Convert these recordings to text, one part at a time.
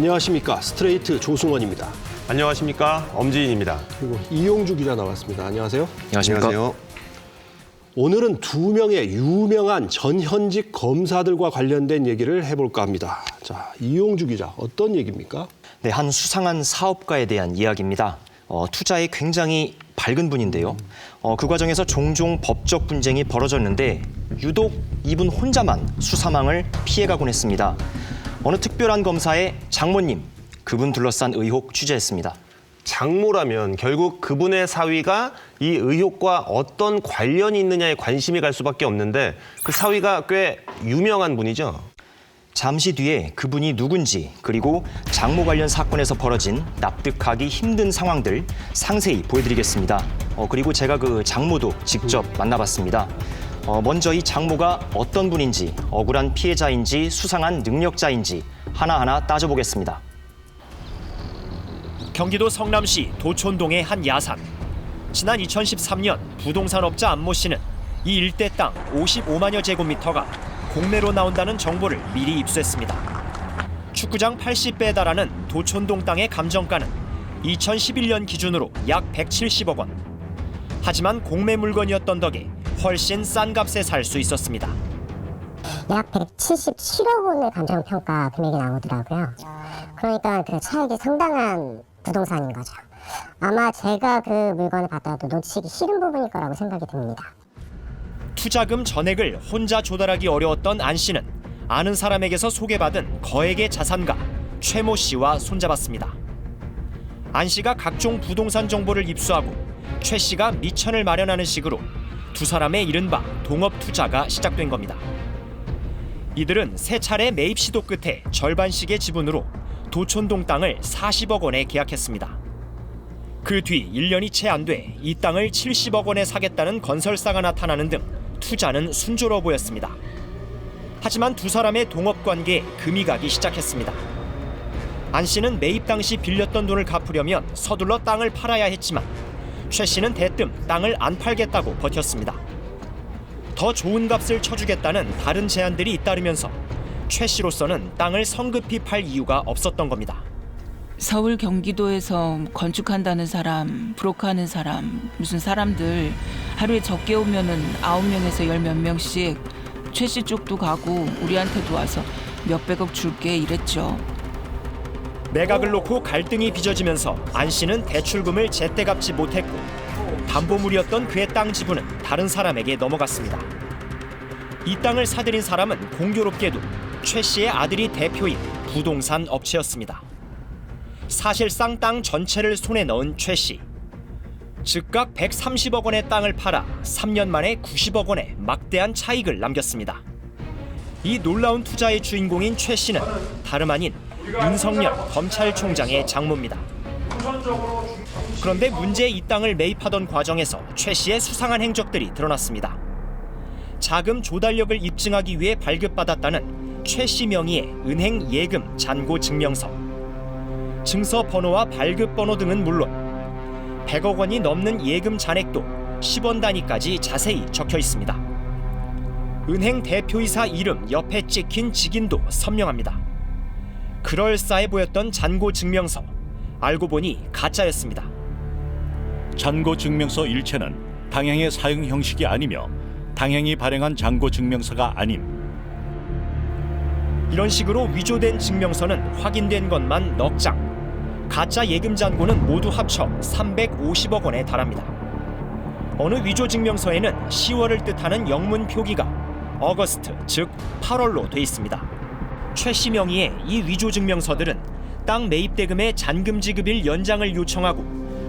안녕하십니까. 스트레이트 조승원입니다. 안녕하십니까. 엄지인입니다. 그리고 이용주 기자 나왔습니다. 안녕하세요. 안녕하세요. 오늘은 두 명의 유명한 전현직 검사들과 관련된 얘기를 해볼까 합니다. 자, 이용주 기자, 어떤 얘기입니까? 네, 한 수상한 사업가에 대한 이야기입니다. 투자에 굉장히 밝은 분인데요. 그 과정에서 종종 법적 분쟁이 벌어졌는데 유독 이분 혼자만 수사망을 피해가곤 했습니다. 어느 특별한 검사의 장모님, 그분 둘러싼 의혹 취재했습니다. 장모라면 결국 그분의 사위가 이 의혹과 어떤 관련이 있느냐에 관심이 갈 수밖에 없는데 그 사위가 꽤 유명한 분이죠. 잠시 뒤에 그분이 누군지 그리고 장모 관련 사건에서 벌어진 납득하기 힘든 상황들 상세히 보여드리겠습니다. 그리고 제가 그 장모도 직접 만나봤습니다. 먼저 이 장모가 어떤 분인지, 억울한 피해자인지, 수상한 능력자인지 하나하나 따져보겠습니다. 경기도 성남시 도촌동의 한 야산. 지난 2013년 부동산업자 안모 씨는 이 일대 땅 55만여 제곱미터가 공매로 나온다는 정보를 미리 입수했습니다. 축구장 80배에 달하는 도촌동 땅의 감정가는 2011년 기준으로 약 170억 원. 하지만 공매 물건이었던 덕에 훨씬 싼 값에 살 수 있었습니다. 약 177억 원의 감정평가 금액이 나오더라고요. 그러니까 그 차익이 상당한 부동산인 거죠. 아마 제가 그 물건을 받아도 놓치기 싫은 부분일 거라고 생각이 듭니다. 투자금 전액을 혼자 조달하기 어려웠던 안 씨는 아는 사람에게서 소개받은 거액의 자산가 최모 씨와 손잡았습니다. 안 씨가 각종 부동산 정보를 입수하고 최 씨가 미천을 마련하는 식으로 두 사람의 이른바 동업 투자가 시작된 겁니다. 이들은 세 차례 매입 시도 끝에 절반씩의 지분으로 도촌동 땅을 40억 원에 계약했습니다. 그 뒤 1년이 채 안 돼 이 땅을 70억 원에 사겠다는 건설사가 나타나는 등 투자는 순조로워 보였습니다. 하지만 두 사람의 동업 관계에 금이 가기 시작했습니다. 안 씨는 매입 당시 빌렸던 돈을 갚으려면 서둘러 땅을 팔아야 했지만 최 씨는 대뜸 땅을 안 팔겠다고 버텼습니다. 더 좋은 값을 쳐주겠다는 다른 제안들이 잇따르면서 최 씨로서는 땅을 성급히 팔 이유가 없었던 겁니다. 서울 경기도에서 건축한다는 사람, 브로커하는 사람, 무슨 사람들 하루에 적게 오면은 9명에서 10몇 명씩 최 씨 쪽도 가고 우리한테도 와서 몇백억 줄게 이랬죠. 매각을 놓고 갈등이 빚어지면서 안 씨는 대출금을 제때 갚지 못했고 담보물이었던 그의 땅 지분은 다른 사람에게 넘어갔습니다. 이 땅을 사들인 사람은 공교롭게도 최 씨의 아들이 대표인 부동산 업체였습니다. 사실상 땅 전체를 손에 넣은 최 씨. 즉각 130억 원의 땅을 팔아 3년 만에 90억 원의 막대한 차익을 남겼습니다. 이 놀라운 투자의 주인공인 최 씨는 다름 아닌 윤석열 검찰총장의 장모입니다. 그런데 문제의 이 땅을 매입하던 과정에서 최 씨의 수상한 행적들이 드러났습니다. 자금 조달력을 입증하기 위해 발급받았다는 최 씨 명의의 은행 예금 잔고 증명서, 증서 번호와 발급 번호 등은 물론 100억 원이 넘는 예금 잔액도 10원 단위까지 자세히 적혀 있습니다. 은행 대표이사 이름 옆에 찍힌 직인도 선명합니다. 그럴싸해 보였던 잔고 증명서, 알고 보니 가짜였습니다. 잔고 증명서 일체는 당행의 사용 형식이 아니며 당행이 발행한 잔고 증명서가 아님. 이런 식으로 위조된 증명서는 확인된 것만 넉 장. 가짜 예금 잔고는 모두 합쳐 350억 원에 달합니다. 어느 위조 증명서에는 10월을 뜻하는 영문 표기가 어거스트, 즉 8월로 돼 있습니다. 최 씨 명의의 이 위조 증명서들은 땅 매입 대금의 잔금 지급일 연장을 요청하고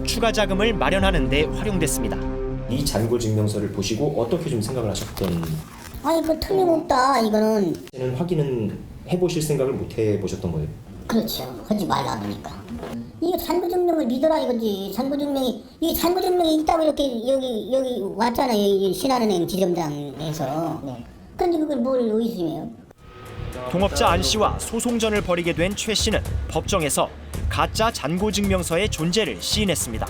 추가 자금을 마련하는 데 활용됐습니다. 이 잔고 증명서를 보시고 어떻게 좀 생각을 하셨던? 이거 틀림없다 이거는. 확인은 해보실 생각을 못 해보셨던 거예요? 그렇죠. 하지 말라 그러니까. 이거 잔고증명을 믿어라 이거지. 이게 잔고증명이 있다고 이렇게 여기 왔잖아요. 이 신한은행 지점장에서. 네. 근데 그걸 뭘 의심해요? 동업자 안 씨와 소송전을 벌이게 된 최 씨는 법정에서 가짜 잔고증명서의 존재를 시인했습니다.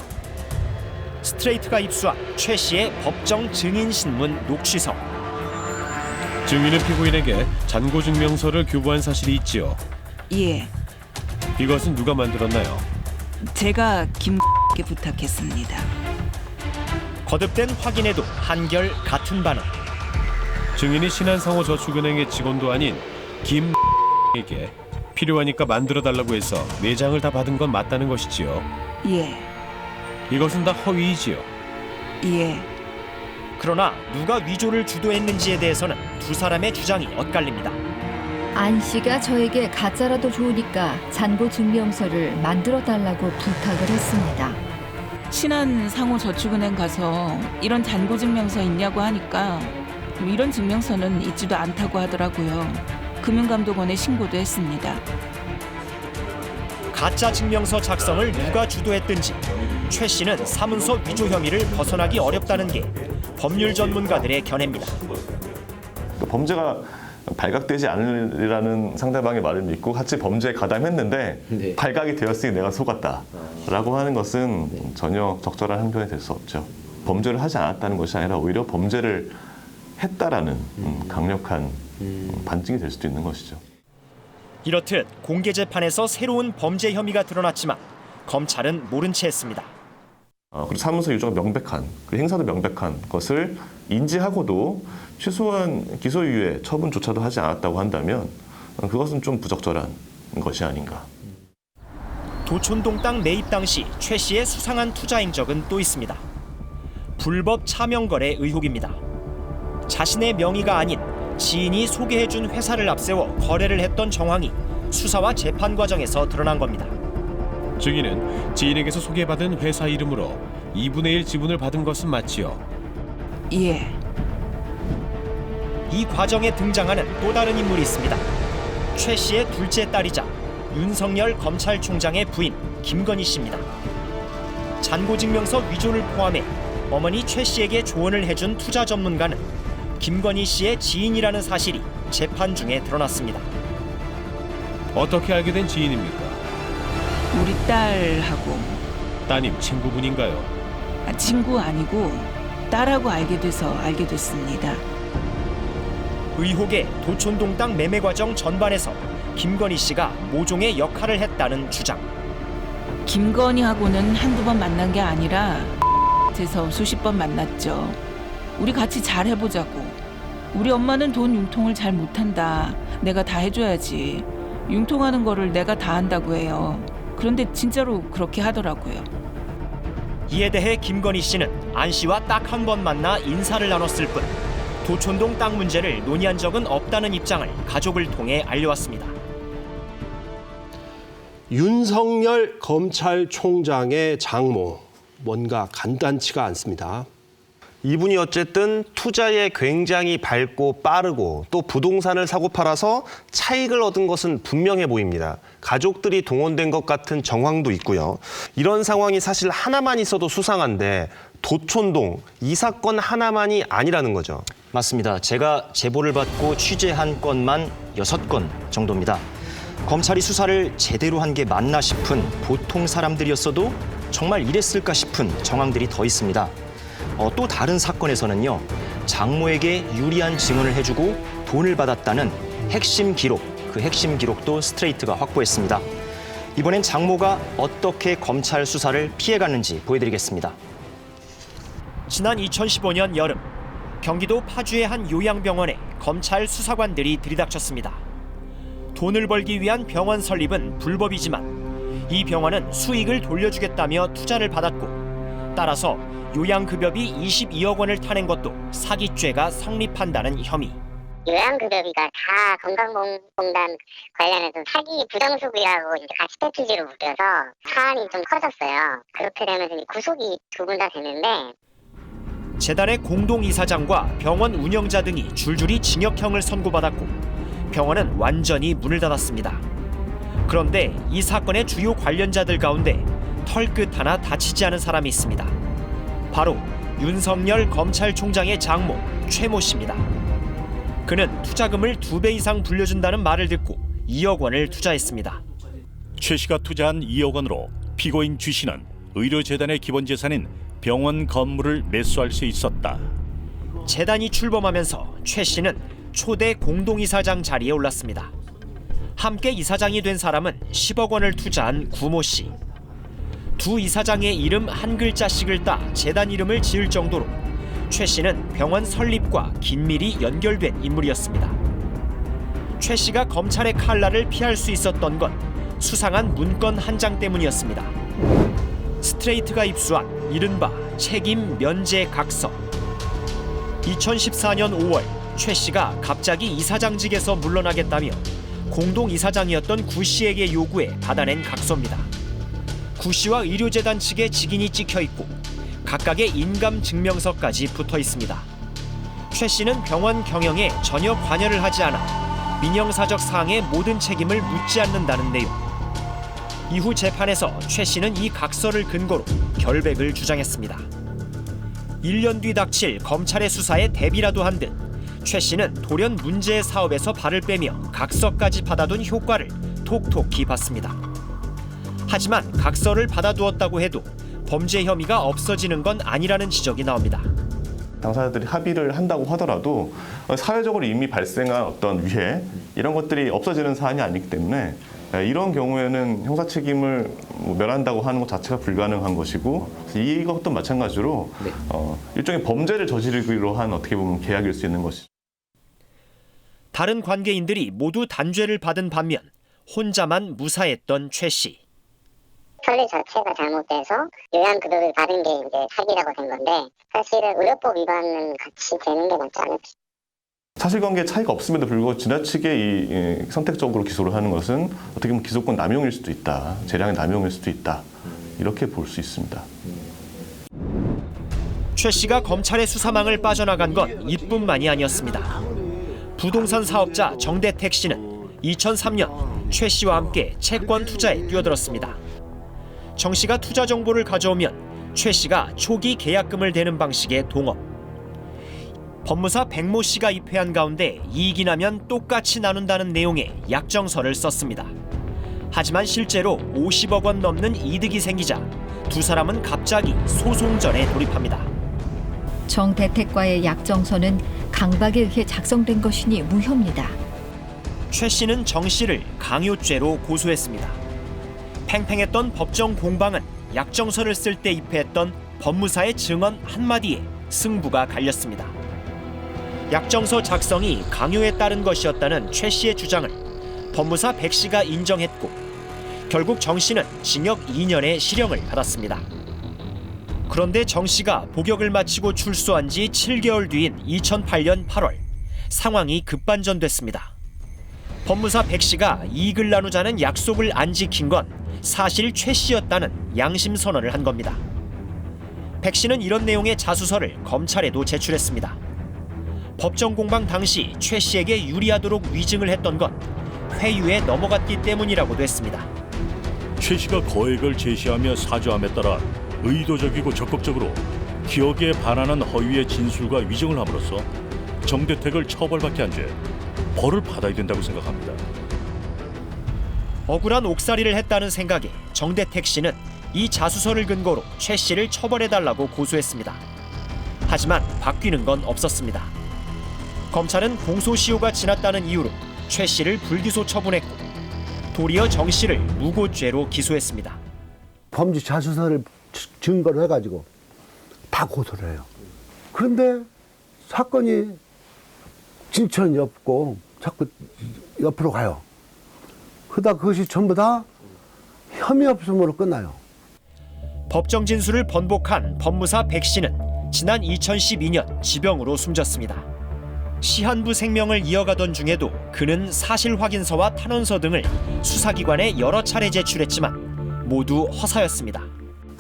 스트레이트가 입수한 최 씨의 법정 증인신문 녹취서. 증인은 피고인에게 잔고증명서를 교부한 사실이 있지요. 예. 이것은 누가 만들었나요? 제가 김께 부탁했습니다. 거듭된 확인에도 한결 같은 반응. 증인이 신한상호저축은행의 직원도 아닌 김에게 필요하니까 만들어달라고 해서 4장을 다 받은 건 맞다는 것이지요. 예, 이것은 다 허위이지요. 예. 그러나 누가 위조를 주도했는지에 대해서는 두 사람의 주장이 엇갈립니다. 안 씨가 저에게 가짜라도 좋으니까 잔고 증명서를 만들어 달라고 부탁을 했습니다. 신한상호저축은행 가서 이런 잔고증명서 있냐고 하니까 이런 증명서는 있지도 않다고 하더라고요. 금융감독원에 신고도 했습니다. 가짜 증명서 작성을 누가 주도했든지 최 씨는 사문서 위조 혐의를 벗어나기 어렵다는 게 법률 전문가들의 견해입니다. 범죄가 발각되지 않으리라는 상대방의 말을 믿고 같이 범죄에 가담했는데 발각이 되었으니 내가 속았다라고 하는 것은 전혀 적절한 항변이 될 수 없죠. 범죄를 하지 않았다는 것이 아니라 오히려 범죄를 했다라는 강력한 반증이 될 수도 있는 것이죠. 이렇듯 공개 재판에서 새로운 범죄 혐의가 드러났지만 검찰은 모른 채 했습니다. 그리고 사문서 유조가 명백한, 그리고 행사도 명백한 것을 인지하고도 최소한 기소유예 처분조차도 하지 않았다고 한다면 그것은 좀 부적절한 것이 아닌가. 도촌동 땅 매입 당시 최 씨의 수상한 투자 행적은 또 있습니다. 불법 차명거래 의혹입니다. 자신의 명의가 아닌 지인이 소개해준 회사를 앞세워 거래를 했던 정황이 수사와 재판 과정에서 드러난 겁니다. 증인은 지인에게서 소개받은 회사 이름으로 2분의 1 지분을 받은 것은 맞지요. 예. 이 과정에 등장하는 또 다른 인물이 있습니다. 최 씨의 둘째 딸이자 윤석열 검찰총장의 부인 김건희 씨입니다. 잔고증명서 위조를 포함해 어머니 최 씨에게 조언을 해준 투자 전문가는 김건희 씨의 지인이라는 사실이 재판 중에 드러났습니다. 어떻게 알게 된 지인입니까? 우리 딸하고 따님 친구분인가요? 친구 아니고 딸하고 알게 돼서 알게 됐습니다. 의혹의 도촌동 땅 매매 과정 전반에서 김건희 씨가 모종의 역할을 했다는 주장. 김건희하고는 한두 번 만난 게 아니라 에서 수십 번 만났죠. 우리 같이 잘 해보자고. 우리 엄마는 돈 융통을 잘 못한다. 내가 다 해줘야지. 융통하는 거를 내가 다 한다고 해요. 그런데 진짜로 그렇게 하더라고요. 이에 대해 김건희 씨는 안 씨와 딱 한 번 만나 인사를 나눴을 뿐 도촌동 땅 문제를 논의한 적은 없다는 입장을 가족을 통해 알려왔습니다. 윤석열 검찰총장의 장모, 뭔가 간단치가 않습니다. 이분이 어쨌든 투자에 굉장히 밝고 빠르고 또 부동산을 사고 팔아서 차익을 얻은 것은 분명해 보입니다. 가족들이 동원된 것 같은 정황도 있고요. 이런 상황이 사실 하나만 있어도 수상한데 도촌동 이 사건 하나만이 아니라는 거죠. 맞습니다. 제가 제보를 받고 취재한 건만 6건 정도입니다. 검찰이 수사를 제대로 한 게 맞나 싶은 보통 사람들이었어도 정말 이랬을까 싶은 정황들이 더 있습니다. 또 다른 사건에서는요, 장모에게 유리한 증언을 해주고 돈을 받았다는 핵심 기록, 그 핵심 기록도 스트레이트가 확보했습니다. 이번엔 장모가 어떻게 검찰 수사를 피해갔는지 보여드리겠습니다. 지난 2015년 여름 경기도 파주의 한 요양병원에 검찰 수사관들이 들이닥쳤습니다. 돈을 벌기 위한 병원 설립은 불법이지만 이 병원은 수익을 돌려주겠다며 투자를 받았고 따라서 요양급여비 22억 원을 타낸 것도 사기죄가 성립한다는 혐의. 요양급여비가 다 건강보험공단 관련해서 사기 부정수급이라고 이제 가치배출지로 묶여서 사안이 좀 커졌어요. 그렇게 되면서 구속이 2분 다 됐는데 재단의 공동이사장과 병원 운영자 등이 줄줄이 징역형을 선고받았고 병원은 완전히 문을 닫았습니다. 그런데 이 사건의 주요 관련자들 가운데 털끝 하나 다치지 않은 사람이 있습니다. 바로 윤석열 검찰총장의 장모 최모 씨입니다. 그는 투자금을 2배 이상 불려준다는 말을 듣고 2억 원을 투자했습니다. 최 씨가 투자한 2억 원으로 피고인 쥐 씨는 의료재단의 기본 재산인 병원 건물을 매수할 수 있었다. 재단이 출범하면서 최 씨는 초대 공동이사장 자리에 올랐습니다. 함께 이사장이 된 사람은 10억 원을 투자한 구모 씨. 두 이사장의 이름 한 글자씩을 따 재단 이름을 지을 정도로 최 씨는 병원 설립과 긴밀히 연결된 인물이었습니다. 최 씨가 검찰의 칼날을 피할 수 있었던 건 수상한 문건 한 장 때문이었습니다. 스트레이트가 입수한 이른바 책임 면제 각서. 2014년 5월 최 씨가 갑자기 이사장직에서 물러나겠다며 공동 이사장이었던 구 씨에게 요구해 받아낸 각서입니다. 구 씨와 의료재단 측의 직인이 찍혀 있고 각각의 인감 증명서까지 붙어 있습니다. 최 씨는 병원 경영에 전혀 관여를 하지 않아 민영사적 사항의 모든 책임을 묻지 않는다는 내용. 이후 재판에서 최 씨는 이 각서를 근거로 결백을 주장했습니다. 1년 뒤 닥칠 검찰의 수사에 대비라도 한 듯 최 씨는 돌연 문제의 사업에서 발을 빼며 각서까지 받아둔 효과를 톡톡히 봤습니다. 하지만 각서를 받아두었다고 해도 범죄 혐의가 없어지는 건 아니라는 지적이 나옵니다. 당사자들이 합의를 한다고 하더라도 사회적으로 이미 발생한 어떤 위해 이런 것들이 없어지는 사안이 아니기 때문에 이런 경우에는 형사 책임을 면한다고 하는 것 자체가 불가능한 것이고 이것도 마찬가지로 일종의 범죄를 저지르기로 한 어떻게 보면 계약일 수 있는 것이죠. 다른 관계인들이 모두 단죄를 받은 반면 혼자만 무사했던 최 씨. 처리 자체가 잘못돼서 요양급여를 받은 게 이제 사기라고 된 건데 사실은 의료법 위반은 같이 되는 게 맞지 않을까. 사실관계 차이가 없음에도 불구하고 지나치게 선택적으로 기소를 하는 것은 어떻게 보면 기소권 남용일 수도 있다. 재량의 남용일 수도 있다. 이렇게 볼 수 있습니다. 최 씨가 검찰의 수사망을 빠져나간 건 이뿐만이 아니었습니다. 부동산 사업자 정대택 씨는 2003년 최 씨와 함께 채권 투자에 뛰어들었습니다. 정 씨가 투자 정보를 가져오면 최 씨가 초기 계약금을 대는 방식의 동업. 법무사 백모 씨가 입회한 가운데 이익이 나면 똑같이 나눈다는 내용의 약정서를 썼습니다. 하지만 실제로 50억 원 넘는 이득이 생기자 두 사람은 갑자기 소송전에 돌입합니다. 정대택과의 약정서는 강박에 의해 작성된 것이니 무효입니다. 최 씨는 정 씨를 강요죄로 고소했습니다. 팽팽했던 법정 공방은 약정서를 쓸 때 입회했던 법무사의 증언 한마디에 승부가 갈렸습니다. 약정서 작성이 강요에 따른 것이었다는 최 씨의 주장을 법무사 백 씨가 인정했고 결국 정 씨는 징역 2년의 실형을 받았습니다. 그런데 정 씨가 복역을 마치고 출소한 지 7개월 뒤인 2008년 8월 상황이 급반전됐습니다. 법무사 백 씨가 이익을 나누자는 약속을 안 지킨 건 사실 최 씨였다는 양심 선언을 한 겁니다. 백 씨는 이런 내용의 자수서를 검찰에도 제출했습니다. 법정 공방 당시 최 씨에게 유리하도록 위증을 했던 건 회유에 넘어갔기 때문이라고도 했습니다. 최 씨가 거액을 제시하며 사죄함에 따라 의도적이고 적극적으로 기억에 반하는 허위의 진술과 위증을 함으로써 정대택을 처벌받게 한 죄, 벌을 받아야 된다고 생각합니다. 억울한 옥살이를 했다는 생각에 정대택 씨는 이 자수서를 근거로 최 씨를 처벌해달라고 고소했습니다. 하지만 바뀌는 건 없었습니다. 검찰은 공소시효가 지났다는 이유로 최 씨를 불기소 처분했고 도리어 정 씨를 무고죄로 기소했습니다. 범죄 자수서를 증거로 해가지고 다 고소를 해요. 그런데 사건이 진천이 없고 자꾸 옆으로 가요. 그러다 그것이 전부 다 혐의 없음으로 끝나요. 법정 진술을 번복한 법무사 백 씨는 지난 2012년 지병으로 숨졌습니다. 시한부 생명을 이어가던 중에도 그는 사실 확인서와 탄원서 등을 수사기관에 여러 차례 제출했지만 모두 허사였습니다.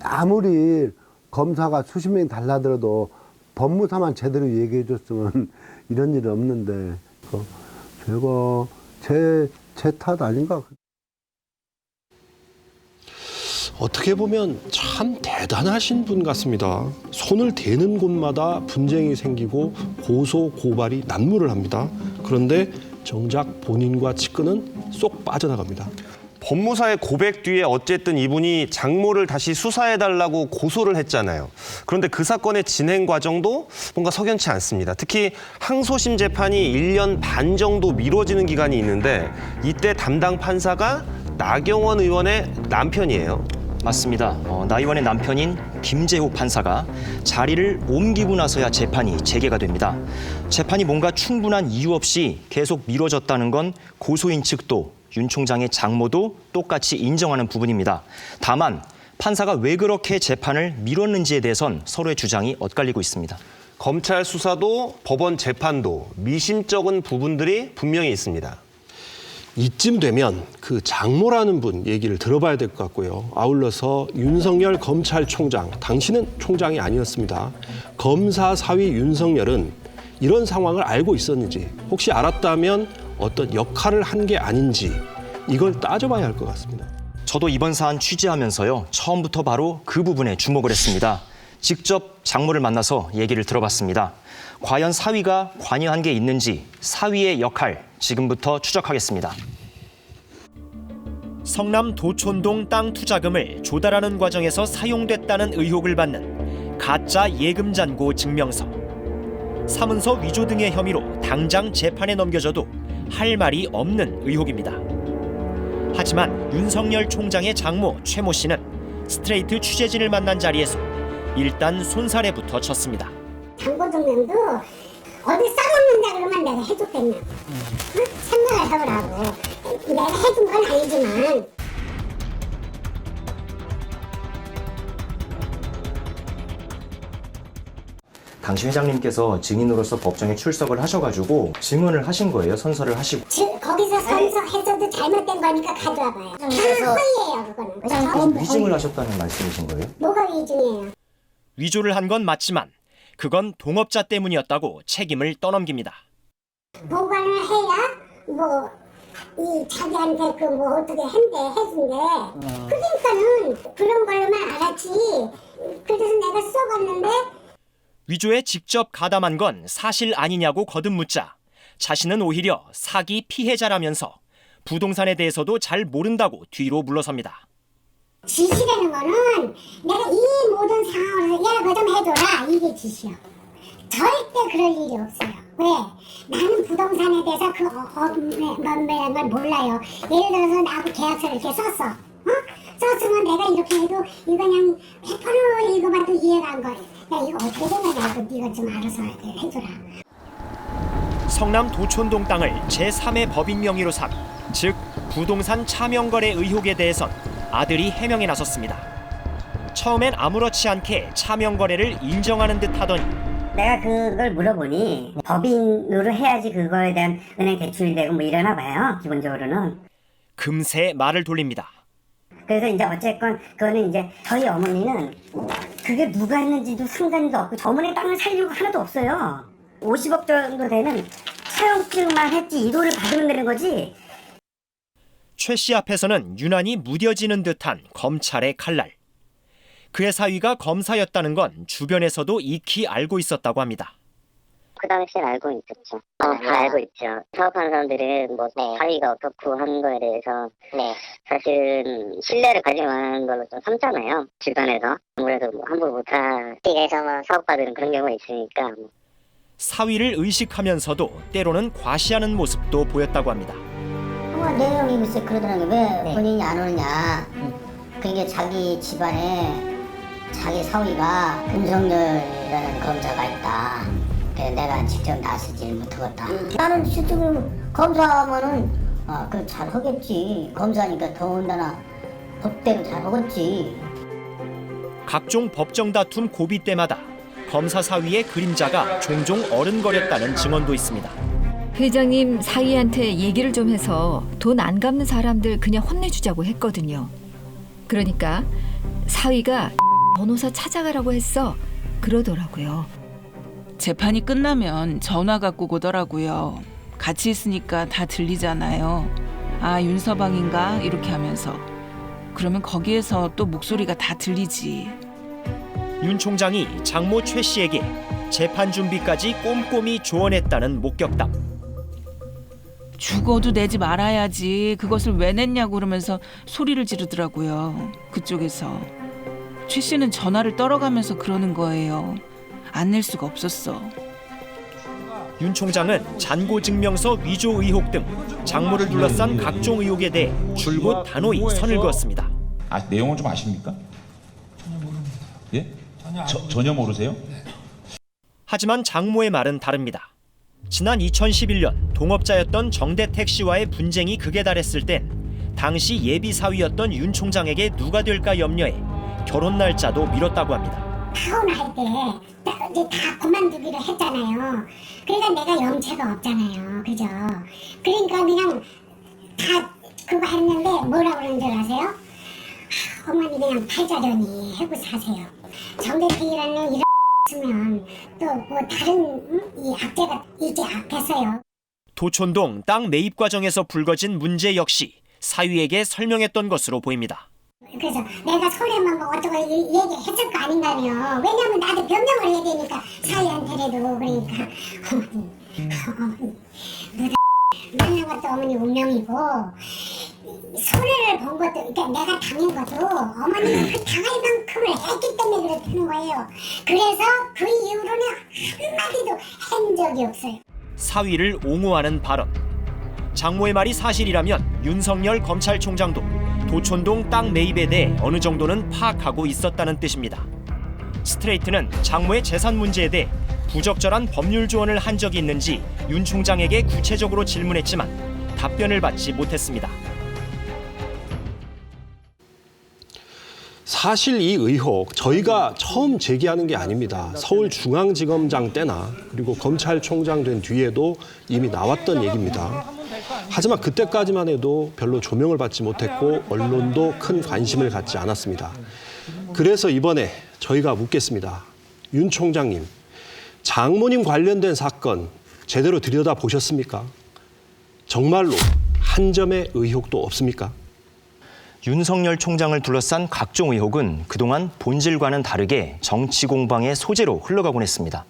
아무리 검사가 수십 명이 달라들어도 법무사만 제대로 얘기해 줬으면 이런 일은 없는데 제가 제 탓 아닌가? 어떻게 보면 참 대단하신 분 같습니다. 손을 대는 곳마다 분쟁이 생기고 고소, 고발이 난무를 합니다. 그런데 정작 본인과 측근은 쏙 빠져나갑니다. 법무사의 고백 뒤에 어쨌든 이분이 장모를 다시 수사해달라고 고소를 했잖아요. 그런데 그 사건의 진행 과정도 뭔가 석연치 않습니다. 특히 항소심 재판이 1년 반 정도 미뤄지는 기간이 있는데 이때 담당 판사가 나경원 의원의 남편이에요. 맞습니다. 나 의원의 남편인 김재호 판사가 자리를 옮기고 나서야 재판이 재개가 됩니다. 재판이 뭔가 충분한 이유 없이 계속 미뤄졌다는 건 고소인 측도 윤 총장의 장모도 똑같이 인정하는 부분입니다. 다만 판사가 왜 그렇게 재판을 미뤘는지에 대해선 서로의 주장이 엇갈리고 있습니다. 검찰 수사도 법원 재판도 미심쩍은 부분들이 분명히 있습니다. 이쯤 되면 그 장모라는 분 얘기를 들어봐야 될 것 같고요. 아울러서 윤석열 검찰총장, 당신은 총장이 아니었습니다. 검사 사위 윤석열은 이런 상황을 알고 있었는지, 혹시 알았다면 어떤 역할을 한 게 아닌지 이걸 따져봐야 할 것 같습니다. 저도 이번 사안 취재하면서요. 처음부터 바로 그 부분에 주목을 했습니다. 직접 장모를 만나서 얘기를 들어봤습니다. 과연 사위가 관여한 게 있는지 사위의 역할 지금부터 추적하겠습니다. 성남 도촌동 땅 투자금을 조달하는 과정에서 사용됐다는 의혹을 받는 가짜 예금 잔고 증명서. 사문서 위조 등의 혐의로 당장 재판에 넘겨져도 할 말이 없는 의혹입니다. 하지만 윤석열 총장의 장모 최모 씨는 스트레이트 취재진을 만난 자리에서 일단 손살에부터 쳤습니다. 장고 증명도 어디 싸먹는다 그러면 내가 해줬겠냐. 생각을 해보라고. 내가 해준 건 아니지만. 당시 회장님께서 증인으로서 법정에 출석을 하셔가지고 증언을 하신 거예요. 선서를 하시고. 거기서 선서해서도 잘못된 거니까 가져와봐요. 다 허위예요, 그거는. 위증을 하셨다는 말씀이신 거예요? 뭐가 위증이에요? 위조를 한 건 맞지만 그건 동업자 때문이었다고 책임을 떠넘깁니다. 보관을 해야 이 자기한테 어떻게 해준대. 그러니까는 그런 걸로만 알았지. 그래서 내가 써봤는데. 위조에 직접 가담한 건 사실 아니냐고 거듭 묻자 자신은 오히려 사기 피해자라면서 부동산에 대해서도 잘 모른다고 뒤로 물러섭니다. 지시라는 거는 내가 이 모든 상황을 야, 그거 좀 해줘라. 이게 지시요. 절대 그럴 일이 없어요. 왜? 나는 부동산에 대해서 뭔데라는 걸 몰라요. 예를 들어서 나하고 계약서를 이렇게 썼어. 썼으면 내가 이렇게 해도 이거 그냥 100% 읽어봐도 이해가 안 가. 야, 이거 어떻게 되냐고 네가 좀 알아서 해줘라. 성남 도촌동 땅을 제3의 법인 명의로 산, 즉 부동산 차명거래 의혹에 대해선 아들이 해명에 나섰습니다. 처음엔 아무렇지 않게 차명거래를 인정하는 듯 하더니 내가 그걸 물어보니 법인으로 해야지 그거에 대한 은행 대출이 되고 뭐 이러나 봐요. 기본적으로는. 금세 말을 돌립니다. 그래서 이제 어쨌건 그거는 이제 저희 어머니는 그게 누가 했는지도 상관도 없고 어머니 땅을 살려고 하나도 없어요. 50억 정도 되는 사용증만 했지 이도를 받으면 되는 거지. 최 씨 앞에서는 유난히 무뎌지는 듯한 검찰의 칼날. 그의 사위가 검사였다는 건 주변에서도 익히 알고 있었다고 합니다. 그 당시엔 알고 있었죠. 다 알고 있죠. 사업하는 사람들은 사위가 어떻고 하는 거에 대해서 사실은 신뢰를 가질 만한 걸로 좀 삼잖아요. 주변에서. 아무래도 함부로 못하게 해서 사업가들은 그런 경우가 있으니까. 사위를 의식하면서도 때로는 과시하는 모습도 보였다고 합니다. 내용이 글쎄 그러더라고요. 왜 본인이 안 오느냐. 그게 자기 집안에 자기 사위가 김성렬이라는 검사가 있다. 그래서 내가 직접 나서질 못하겠다. 나는 실제로 검사하면은 그 잘 하겠지. 검사니까 더군다나 법대로 잘 하겠지. 각종 법정 다툼 고비 때마다 검사 사위의 그림자가 종종 어른거렸다는 증언도 있습니다. 회장님 사위한테 얘기를 좀 해서 돈 안 갚는 사람들 그냥 혼내주자고 했거든요. 그러니까 사위가 변호사 찾아가라고 했어. 그러더라고요. 재판이 끝나면 전화 갖고 오더라고요. 같이 있으니까 다 들리잖아요. 아, 윤서방인가? 이렇게 하면서. 그러면 거기에서 또 목소리가 다 들리지. 윤 총장이 장모 최 씨에게 재판 준비까지 꼼꼼히 조언했다는 목격담. 죽어도 내지 말아야지. 그것을 왜 냈냐고 그러면서 소리를 지르더라고요. 그쪽에서. 최 씨는 전화를 떨어가면서 그러는 거예요. 안 낼 수가 없었어. 윤 총장은 잔고증명서 위조 의혹 등 장모를 둘러싼 각종 의혹에 대해 줄곧 단호히 선을 그었습니다. 내용을 좀 아십니까? 예? 전혀 모르세요? 하지만 장모의 말은 다릅니다. 지난 2011년 동업자였던 정대택 씨와의 분쟁이 극에 달했을 땐 당시 예비 사위였던 윤 총장에게 누가 될까 염려해 결혼 날짜도 미뤘다고 합니다. 파혼할 때 다 그만두기로 했잖아요. 그러니까 내가 염치가 없잖아요. 그죠? 그러니까 그냥 다 그거 했는데 뭐라고 그러는 줄 아세요? 어머니 그냥 팔자려니 하고 사세요. 정대택이라는 이런 쓰면 또 뭐 다른 이 악재가 있지 않겠어요. 도촌동 땅 매입 과정에서 불거진 문제 역시 사위에게 설명했던 것으로 보입니다. 그래서 내가 손해만 뭐 어쩌고 얘기했을 거 아닌가요. 왜냐면 나도 변명을 해야 되니까 사위한테라도. 그러니까 어머니 만난 것도 어머니 운명이고 손해를 본 것도 그러니까 내가 당한 것도 어머니는 그 당할 만큼을 했기 때문에 그렇다는 거예요. 그래서 그 이후로는 한마디도 한 적이 없어요. 사위를 옹호하는 발언. 장모의 말이 사실이라면 윤석열 검찰총장도 도촌동 땅 매입에 대해 어느 정도는 파악하고 있었다는 뜻입니다. 스트레이트는 장모의 재산 문제에 대해 부적절한 법률 조언을 한 적이 있는지 윤 총장에게 구체적으로 질문했지만 답변을 받지 못했습니다. 사실 이 의혹 저희가 처음 제기하는 게 아닙니다. 서울중앙지검장 때나 그리고 검찰총장 된 뒤에도 이미 나왔던 얘기입니다. 하지만 그때까지만 해도 별로 조명을 받지 못했고 언론도 큰 관심을 갖지 않았습니다. 그래서 이번에 저희가 묻겠습니다. 윤 총장님, 장모님 관련된 사건 제대로 들여다보셨습니까? 정말로 한 점의 의혹도 없습니까? 윤석열 총장을 둘러싼 각종 의혹은 그동안 본질과는 다르게 정치 공방의 소재로 흘러가곤 했습니다.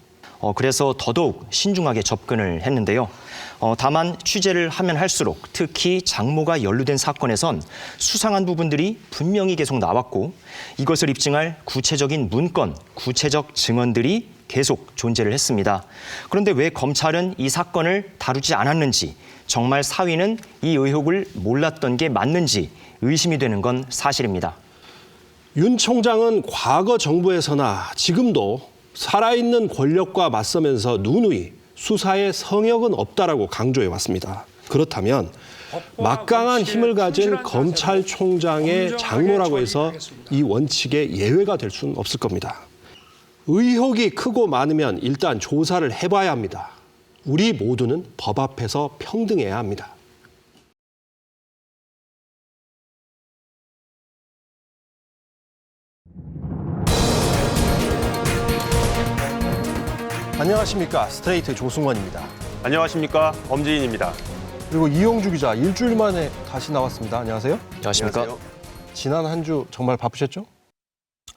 그래서 더더욱 신중하게 접근을 했는데요. 다만 취재를 하면 할수록 특히 장모가 연루된 사건에선 수상한 부분들이 분명히 계속 나왔고 이것을 입증할 구체적인 문건, 구체적 증언들이 계속 존재를 했습니다. 그런데 왜 검찰은 이 사건을 다루지 않았는지, 정말 사위는 이 의혹을 몰랐던 게 맞는지 의심이 되는 건 사실입니다. 윤 총장은 과거 정부에서나 지금도 살아있는 권력과 맞서면서 누누이 수사에 성역은 없다라고 강조해 왔습니다. 그렇다면 막강한 힘을 가진 검찰총장의 장모라고 해서 이 원칙에 예외가 될 수는 없을 겁니다. 의혹이 크고 많으면 일단 조사를 해봐야 합니다. 우리 모두는 법 앞에서 평등해야 합니다. 안녕하십니까. 스트레이트 조승원입니다. 안녕하십니까. 엄지인입니다. 그리고 이용주 기자 일주일 만에 다시 나왔습니다. 안녕하세요. 안녕하십니까. 지난 한 주 정말 바쁘셨죠?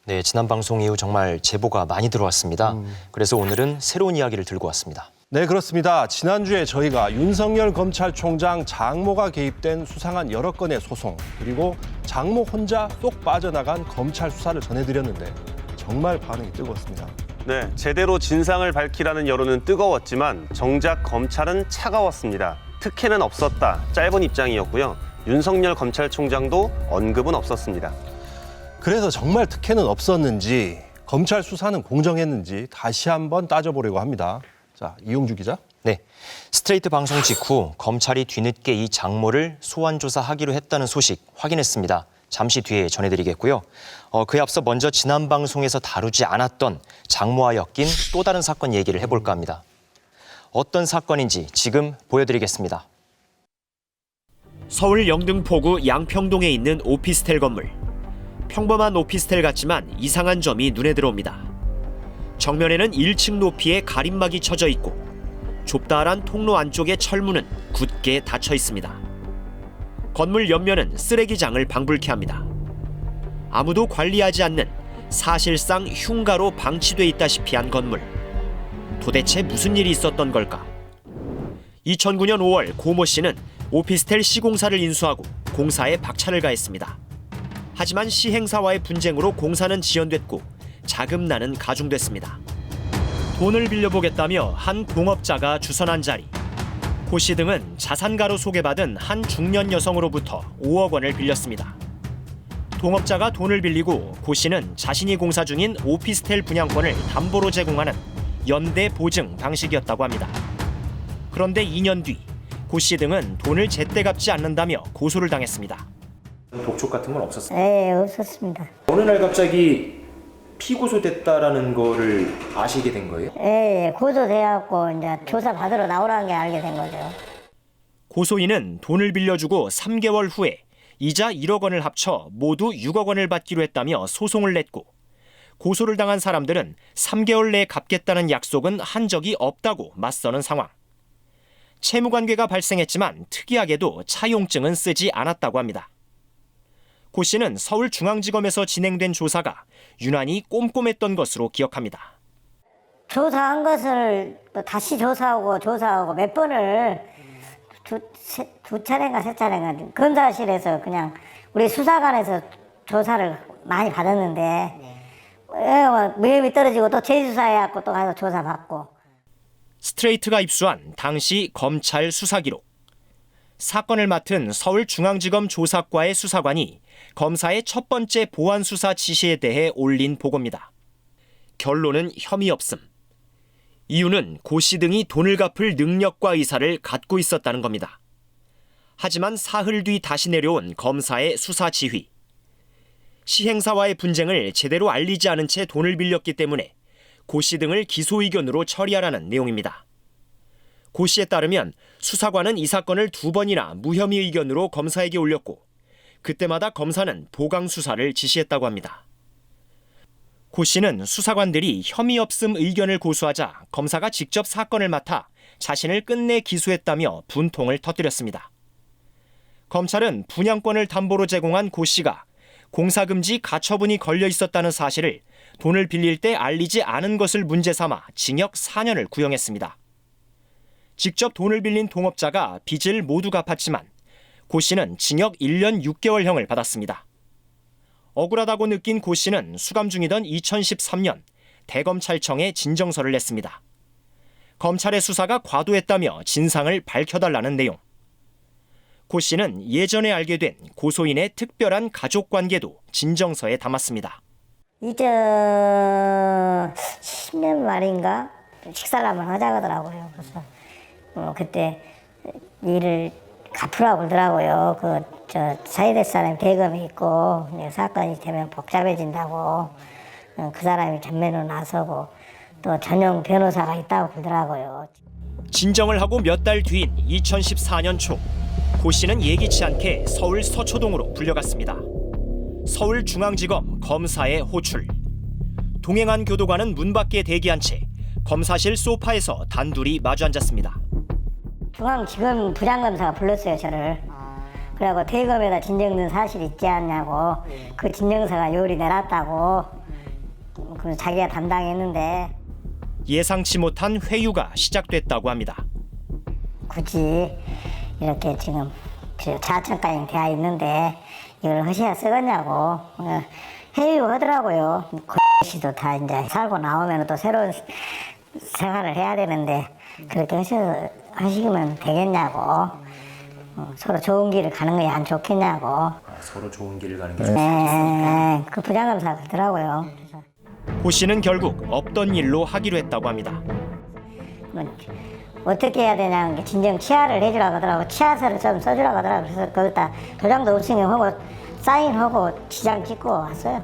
네, 지난 방송 이후 정말 제보가 많이 들어왔습니다. 그래서 오늘은 새로운 이야기를 들고 왔습니다. 네, 그렇습니다. 지난주에 저희가 윤석열 검찰총장 장모가 개입된 수상한 여러 건의 소송, 그리고 장모 혼자 쏙 빠져나간 검찰 수사를 전해드렸는데 정말 반응이 뜨거웠습니다. 네, 제대로 진상을 밝히라는 여론은 뜨거웠지만 정작 검찰은 차가웠습니다. 특혜는 없었다. 짧은 입장이었고요. 윤석열 검찰총장도 언급은 없었습니다. 그래서 정말 특혜는 없었는지, 검찰 수사는 공정했는지 다시 한번 따져보려고 합니다. 자, 이용주 기자. 네, 스트레이트 방송 직후 검찰이 뒤늦게 이 장모를 소환 조사하기로 했다는 소식 확인했습니다. 잠시 뒤에 전해드리겠고요. 그에 앞서 먼저 지난 방송에서 다루지 않았던 장모와 엮인 또 다른 사건 얘기를 해볼까 합니다. 어떤 사건인지 지금 보여드리겠습니다. 서울 영등포구 양평동에 있는 오피스텔 건물. 평범한 오피스텔 같지만 이상한 점이 눈에 들어옵니다. 정면에는 1층 높이의 가림막이 쳐져 있고 좁다란 통로 안쪽의 철문은 굳게 닫혀 있습니다. 건물 옆면은 쓰레기장을 방불케 합니다. 아무도 관리하지 않는 사실상 흉가로 방치돼 있다시피 한 건물. 도대체 무슨 일이 있었던 걸까? 2009년 5월 고모 씨는 오피스텔 시공사를 인수하고 공사에 박차를 가했습니다. 하지만 시행사와의 분쟁으로 공사는 지연됐고 자금난은 가중됐습니다. 돈을 빌려보겠다며 한 동업자가 주선한 자리. 고 씨 등은 자산가로 소개받은 한 중년 여성으로부터 5억 원을 빌렸습니다. 동업자가 돈을 빌리고 고 씨는 자신이 공사 중인 오피스텔 분양권을 담보로 제공하는 연대 보증 방식이었다고 합니다. 그런데 2년 뒤 고 씨 등은 돈을 제때 갚지 않는다며 고소를 당했습니다. 독촉 같은 건 없었어요? 네, 없었습니다. 어느 날 갑자기 피고소됐다라는 거를 아시게 된 거예요? 예, 고소돼갖고 이제 조사 받으러 나오라는 게 알게 된 거죠. 고소인은 돈을 빌려주고 3개월 후에 이자 1억 원을 합쳐 모두 6억 원을 받기로 했다며 소송을 냈고, 고소를 당한 사람들은 3개월 내에 갚겠다는 약속은 한 적이 없다고 맞서는 상황. 채무관계가 발생했지만 특이하게도 차용증은 쓰지 않았다고 합니다. 고 씨는 서울중앙지검에서 진행된 조사가 유난히 꼼꼼했던 것으로 기억합니다. 조사한 것을 또 다시 조사하고 몇 번을 두 차례인가 세 차례인가 검사실에서 그냥 우리 수사관에서 조사를 많이 받았는데 무혐의 떨어지고 또 재수사해갖고 또 가서 조사받고. 스트레이트가 입수한 당시 검찰 수사기록. 사건을 맡은 서울중앙지검 조사과의 수사관이 검사의 첫 번째 보안 수사 지시에 대해 올린 보고입니다. 결론은 혐의 없음. 이유는 고 씨 등이 돈을 갚을 능력과 의사를 갖고 있었다는 겁니다. 하지만 사흘 뒤 다시 내려온 검사의 수사 지휘. 시행사와의 분쟁을 제대로 알리지 않은 채 돈을 빌렸기 때문에 고 씨 등을 기소 의견으로 처리하라는 내용입니다. 고 씨에 따르면 수사관은 이 사건을 2번이나 무혐의 의견으로 검사에게 올렸고, 그때마다 검사는 보강 수사를 지시했다고 합니다. 고 씨는 수사관들이 혐의 없음 의견을 고수하자 검사가 직접 사건을 맡아 자신을 끝내 기소했다며 분통을 터뜨렸습니다. 검찰은 분양권을 담보로 제공한 고 씨가 공사금지 가처분이 걸려 있었다는 사실을 돈을 빌릴 때 알리지 않은 것을 문제 삼아 징역 4년을 구형했습니다. 직접 돈을 빌린 동업자가 빚을 모두 갚았지만 고 씨는 징역 1년 6개월형을 받았습니다. 억울하다고 느낀 고 씨는 수감 중이던 2013년 대검찰청에 진정서를 냈습니다. 검찰의 수사가 과도했다며 진상을 밝혀달라는 내용. 고 씨는 예전에 알게 된 고소인의 특별한 가족관계도 진정서에 담았습니다. 2010년 말인가 식사를 한번 하자고 하더라고요. 그래서 그때 일을 갚으라고 그러더라고요. 사이될 사람이 대검이 있고 사건이 되면 복잡해진다고 그 사람이 전면으로 나서고 또 전용 변호사가 있다고 그러더라고요. 진정을 하고 몇 달 뒤인 2014년 초, 고 씨는 예기치 않게 서울 서초동으로 불려갔습니다. 서울중앙지검 검사의 호출. 동행한 교도관은 문 밖에 대기한 채 검사실 소파에서 단둘이 마주 앉았습니다. 중앙지검 부장검사가 불렀어요, 저를. 그래갖고 대검에다 진정된 사실 있지 않냐고, 그 진정서가 요리 내놨다고, 그 자기가 담당했는데. 예상치 못한 회유가 시작됐다고 합니다. 굳이 이렇게 지금 자천까지 되어 있는데 이걸 허시야 쓰겠냐고 회유하더라고요. 씨도 다 이제 살고 나오면 또 새로운 생활을 해야 되는데 그렇게 하시면 되겠냐고, 서로 좋은 길을 가는 게 안 좋겠냐고. 서로 좋은 길을 가는 게 좋겠습니다. 네, 그 부장검사가 그러더라고요. 고 씨는 결국 없던 일로 하기로 했다고 합니다. 어떻게 해야 되냐는 게 진정 치아를 해주라고 하더라고. 치아서를 좀 써주라고 하더라고. 그래서 거기다 도장도 없으니 하고 사인하고 지장 찍고 왔어요.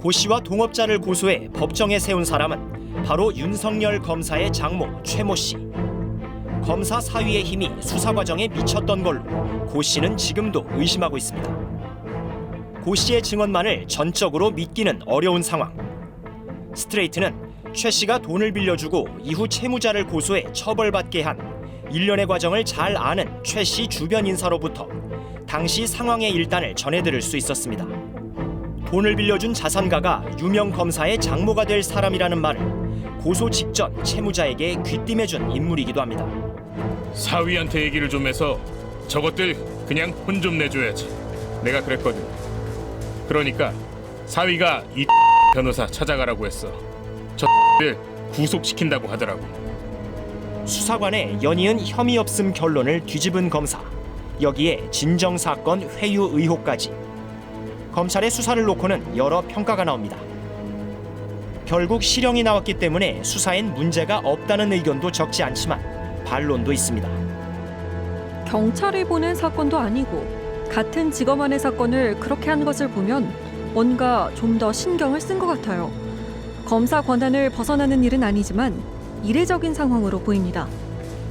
고 씨와 동업자를 고소해 법정에 세운 사람은 바로 윤석열 검사의 장모 최모 씨. 검사 사위의 힘이 수사 과정에 미쳤던 걸로 고 씨는 지금도 의심하고 있습니다. 고 씨의 증언만을 전적으로 믿기는 어려운 상황. 스트레이트는 최 씨가 돈을 빌려주고 이후 채무자를 고소해 처벌받게 한 일련의 과정을 잘 아는 최 씨 주변 인사로부터 당시 상황의 일단을 전해들을 수 있었습니다. 돈을 빌려준 자산가가 유명 검사의 장모가 될 사람이라는 말을 고소 직전 채무자에게 귀띔해준 인물이기도 합니다. 사위한테 얘기를 좀 해서 저것들 그냥 혼 좀 내줘야지. 내가 그랬거든. 그러니까 사위가 이 변호사 찾아가라고 했어. 저들 구속시킨다고 하더라고. 수사관의 연이은 혐의 없음 결론을 뒤집은 검사. 여기에 진정 사건 회유 의혹까지. 검찰의 수사를 놓고는 여러 평가가 나옵니다. 결국 실형이 나왔기 때문에 수사엔 문제가 없다는 의견도 적지 않지만 반론도 있습니다. 경찰이 보낸 사건도 아니고 같은 직업만의 사건을 그렇게 한 것을 보면 뭔가 좀 더 신경을 쓴 것 같아요. 검사 권한을 벗어나는 일은 아니지만 이례적인 상황으로 보입니다.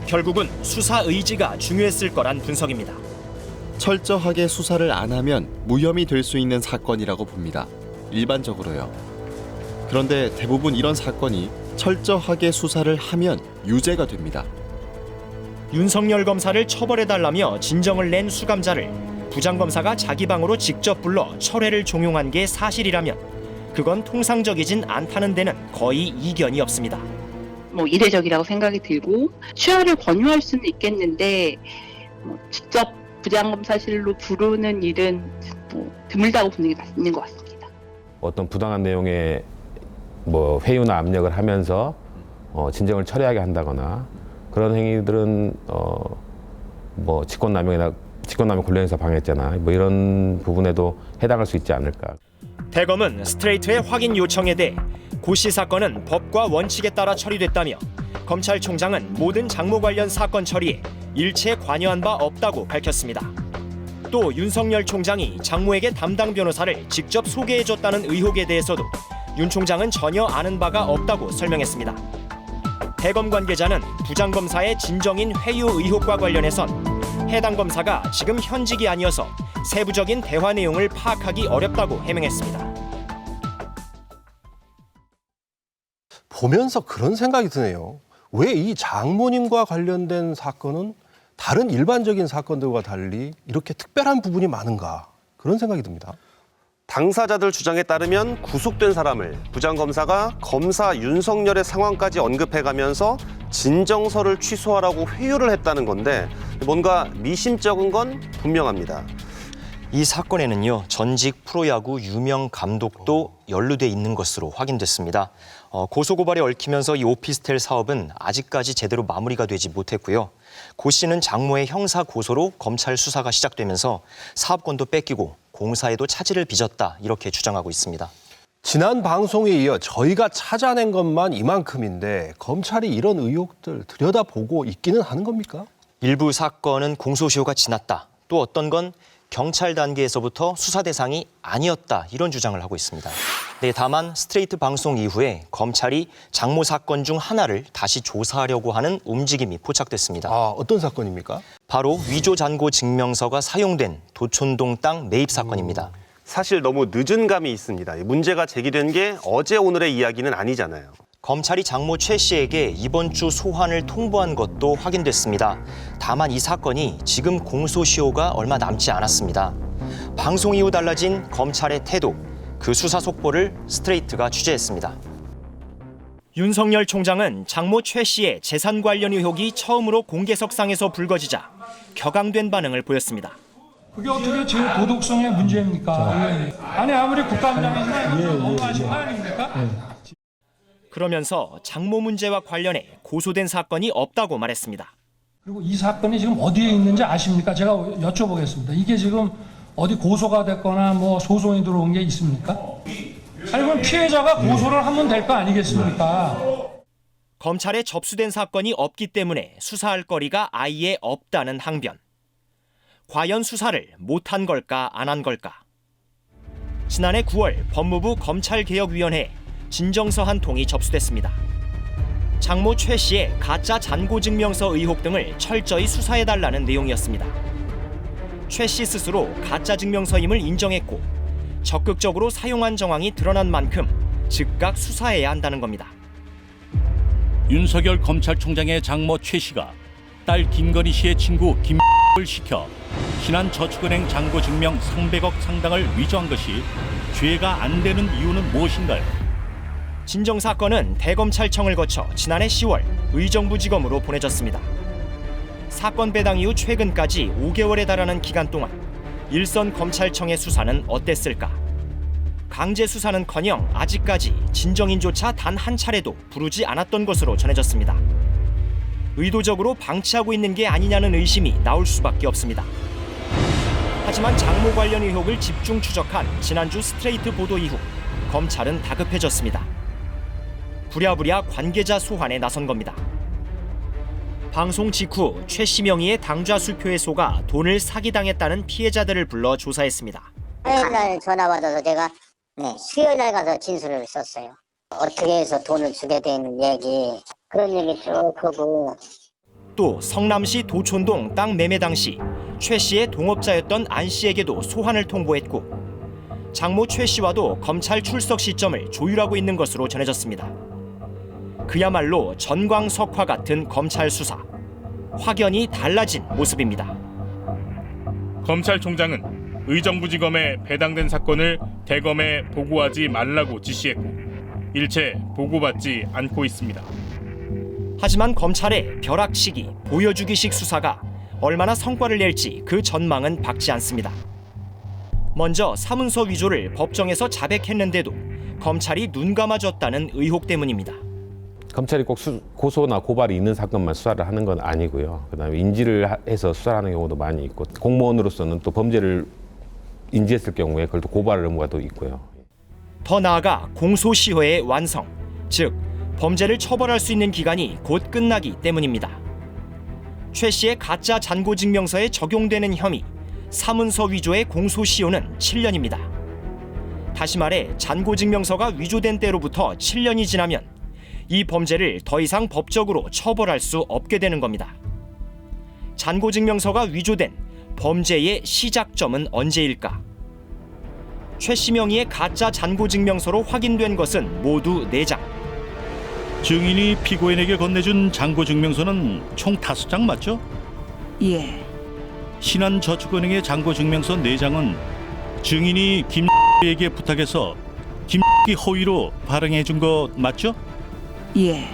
결국은 수사 의지가 중요했을 거란 분석입니다. 철저하게 수사를 안 하면 무혐의 될 수 있는 사건이라고 봅니다. 일반적으로요. 그런데 대부분 이런 사건이 철저하게 수사를 하면 유죄가 됩니다. 윤석열 검사를 처벌해달라며 진정을 낸 수감자를 부장검사가 자기 방으로 직접 불러 철회를 종용한 게 사실이라면 그건 통상적이진 않다는 데는 거의 이견이 없습니다. 이례적이라고 생각이 들고 취하를 권유할 수는 있겠는데 직접 부장검사실로 부르는 일은 드물다고 보는 게 맞는 것 같습니다. 어떤 부당한 내용의 회유나 압력을 하면서 진정을 철회하게 한다거나 그런 행위들은 직권남용 관련해서 방해했잖아. 이런 부분에도 해당할 수 있지 않을까. 대검은 스트레이트의 확인 요청에 대해 고 씨 사건은 법과 원칙에 따라 처리됐다며 검찰총장은 모든 장모 관련 사건 처리에 일체 관여한 바 없다고 밝혔습니다. 또 윤석열 총장이 장모에게 담당 변호사를 직접 소개해줬다는 의혹에 대해서도 윤 총장은 전혀 아는 바가 없다고 설명했습니다. 대검 관계자는 부장검사의 진정인 회유 의혹과 관련해선 해당 검사가 지금 현직이 아니어서 세부적인 대화 내용을 파악하기 어렵다고 해명했습니다. 보면서 그런 생각이 드네요. 왜 이 장모님과 관련된 사건은 다른 일반적인 사건들과 달리 이렇게 특별한 부분이 많은가, 그런 생각이 듭니다. 당사자들 주장에 따르면 구속된 사람을 부장검사가 검사 윤석열의 상황까지 언급해가면서 진정서를 취소하라고 회유를 했다는 건데 뭔가 미심쩍은 건 분명합니다. 이 사건에는요, 전직 프로야구 유명 감독도 연루돼 있는 것으로 확인됐습니다. 고소고발에 얽히면서 이 오피스텔 사업은 아직까지 제대로 마무리가 되지 못했고요. 고 씨는 장모의 형사 고소로 검찰 수사가 시작되면서 사업권도 뺏기고 공사에도 차질을 빚었다, 이렇게 주장하고 있습니다. 지난 방송에 이어 저희가 찾아낸 것만 이만큼인데 검찰이 이런 의혹들 들여다보고 있기는 하는 겁니까? 일부 사건은 공소시효가 지났다. 또 어떤 건 경찰 단계에서부터 수사 대상이 아니었다, 이런 주장을 하고 있습니다. 네, 다만 스트레이트 방송 이후에 검찰이 장모 사건 중 하나를 다시 조사하려고 하는 움직임이 포착됐습니다. 어떤 사건입니까? 바로 위조 잔고 증명서가 사용된 도촌동 땅 매입 사건입니다. 사실 너무 늦은 감이 있습니다. 문제가 제기된 게 어제 오늘의 이야기는 아니잖아요. 검찰이 장모 최 씨에게 이번 주 소환을 통보한 것도 확인됐습니다. 다만 이 사건이 지금 공소시효가 얼마 남지 않았습니다. 방송 이후 달라진 검찰의 태도, 그 수사 속보를 스트레이트가 취재했습니다. 윤석열 총장은 장모 최 씨의 재산 관련 의혹이 처음으로 공개석상에서 불거지자 격앙된 반응을 보였습니다. 그게 어떻게 제 도덕성의 문제입니까? 아니 아무리 국감장이지만 너무하신 거 아닙니까? 그러면서 장모 문제와 관련해 고소된 사건이 없다고 말했습니다. 그리고 이 사건이 지금 어디에 있는지 아십니까? 제가 여쭤보겠습니다. 이게 지금 어디 고소가 됐거나 소송이 들어온 게 있습니까? 아니 그럼 피해자가 고소를 하면 될 거 아니겠습니까? 검찰에 접수된 사건이 없기 때문에 수사할 거리가 아예 없다는 항변. 과연 수사를 못한 걸까, 안 한 걸까? 지난해 9월 법무부 검찰개혁위원회에 진정서 한 통이 접수됐습니다. 장모 최 씨의 가짜 잔고증명서 의혹 등을 철저히 수사해달라는 내용이었습니다. 최 씨 스스로 가짜 증명서임을 인정했고 적극적으로 사용한 정황이 드러난 만큼 즉각 수사해야 한다는 겁니다. 윤석열 검찰총장의 장모 최 씨가 딸 김건희 씨의 친구 김을 시켜 신한저축은행 잔고증명 300억 상당을 위조한 것이 죄가 안 되는 이유는 무엇인가요? 진정사건은 대검찰청을 거쳐 지난해 10월 의정부지검으로 보내졌습니다. 사건 배당 이후 최근까지 5개월에 달하는 기간 동안 일선 검찰청의 수사는 어땠을까? 강제 수사는커녕 아직까지 진정인조차 단 한 차례도 부르지 않았던 것으로 전해졌습니다. 의도적으로 방치하고 있는 게 아니냐는 의심이 나올 수밖에 없습니다. 하지만 장모 관련 의혹을 집중 추적한 지난주 스트레이트 보도 이후 검찰은 다급해졌습니다. 부랴부랴 관계자 소환에 나선 겁니다. 방송 직후 최씨 명의의 당좌 수표에 속아 돈을 사기당했다는 피해자들을 불러 조사했습니다. 화요일날 전화 받아서 제가 수요일날 가서 진술을 썼어요. 어떻게 해서 돈을 주게 된 얘기, 그런 얘기 쭉 하고. 또 성남시 도촌동 땅 매매 당시 최 씨의 동업자였던 안 씨에게도 소환을 통보했고 장모 최 씨와도 검찰 출석 시점을 조율하고 있는 것으로 전해졌습니다. 그야말로 전광석화 같은 검찰 수사. 확연히 달라진 모습입니다. 검찰총장은 의정부지검에 배당된 사건을 대검에 보고하지 말라고 지시했고 일체 보고받지 않고 있습니다. 하지만 검찰의 벼락치기, 보여주기식 수사가 얼마나 성과를 낼지 그 전망은 밝지 않습니다. 먼저 사문서 위조를 법정에서 자백했는데도 검찰이 눈 감아줬다는 의혹 때문입니다. 검찰이 꼭 고소나 고발이 있는 사건만 수사를 하는 건 아니고요. 그다음에 인지를 해서 수사를 하는 경우도 많이 있고 공무원으로서는 또 범죄를 인지했을 경우에 그걸 또 고발 의무가 또 있고요. 더 나아가 공소시효의 완성, 즉 범죄를 처벌할 수 있는 기간이 곧 끝나기 때문입니다. 최 씨의 가짜 잔고증명서에 적용되는 혐의, 사문서 위조의 공소시효는 7년입니다. 다시 말해 잔고증명서가 위조된 때로부터 7년이 지나면 이 범죄를 더 이상 법적으로 처벌할 수 없게 되는 겁니다. 잔고증명서가 위조된 범죄의 시작점은 언제일까? 최 씨 명의의 가짜 잔고증명서로 확인된 것은 모두 4장. 증인이 피고인에게 건네준 잔고증명서는 총 5장 맞죠? 예. 신한저축은행의 잔고증명서 4장은 증인이 김에게 부탁해서 김이 허위로 발행해준 것 맞죠? 예.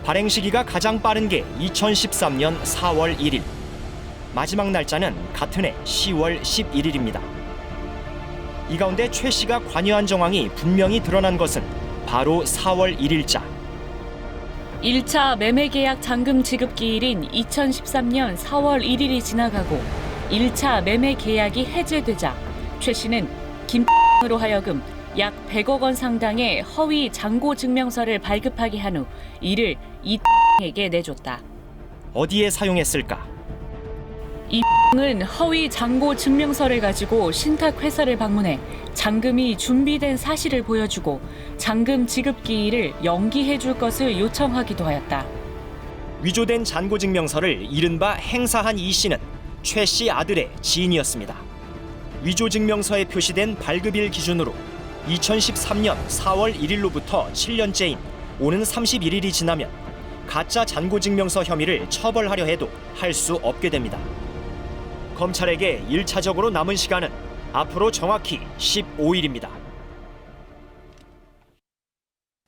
발행 시기가 가장 빠른 게 2013년 4월 1일. 마지막 날짜는 같은 해 10월 11일입니다. 이 가운데 최 씨가 관여한 정황이 분명히 드러난 것은 바로 4월 1일자. 1차 매매계약 잔금 지급 기일인 2013년 4월 1일이 지나가고 1차 매매계약이 해제되자 최 씨는 김으로 하여금 약 100억 원 상당의 허위 잔고 증명서를 발급하게 한 후 이를 이에게 내줬다. 어디에 사용했을까? 이는 허위 잔고 증명서를 가지고 신탁회사를 방문해 잔금이 준비된 사실을 보여주고 잔금 지급 기일을 연기해 줄 것을 요청하기도 하였다. 위조된 잔고증명서를 이른바 행사한 이 씨는 최 씨 아들의 지인이었습니다. 위조증명서에 표시된 발급일 기준으로 2013년 4월 1일로부터 7년째인 오는 31일이 지나면 가짜 잔고증명서 혐의를 처벌하려 해도 할 수 없게 됩니다. 검찰에게 1차적으로 남은 시간은 앞으로 정확히 15일입니다.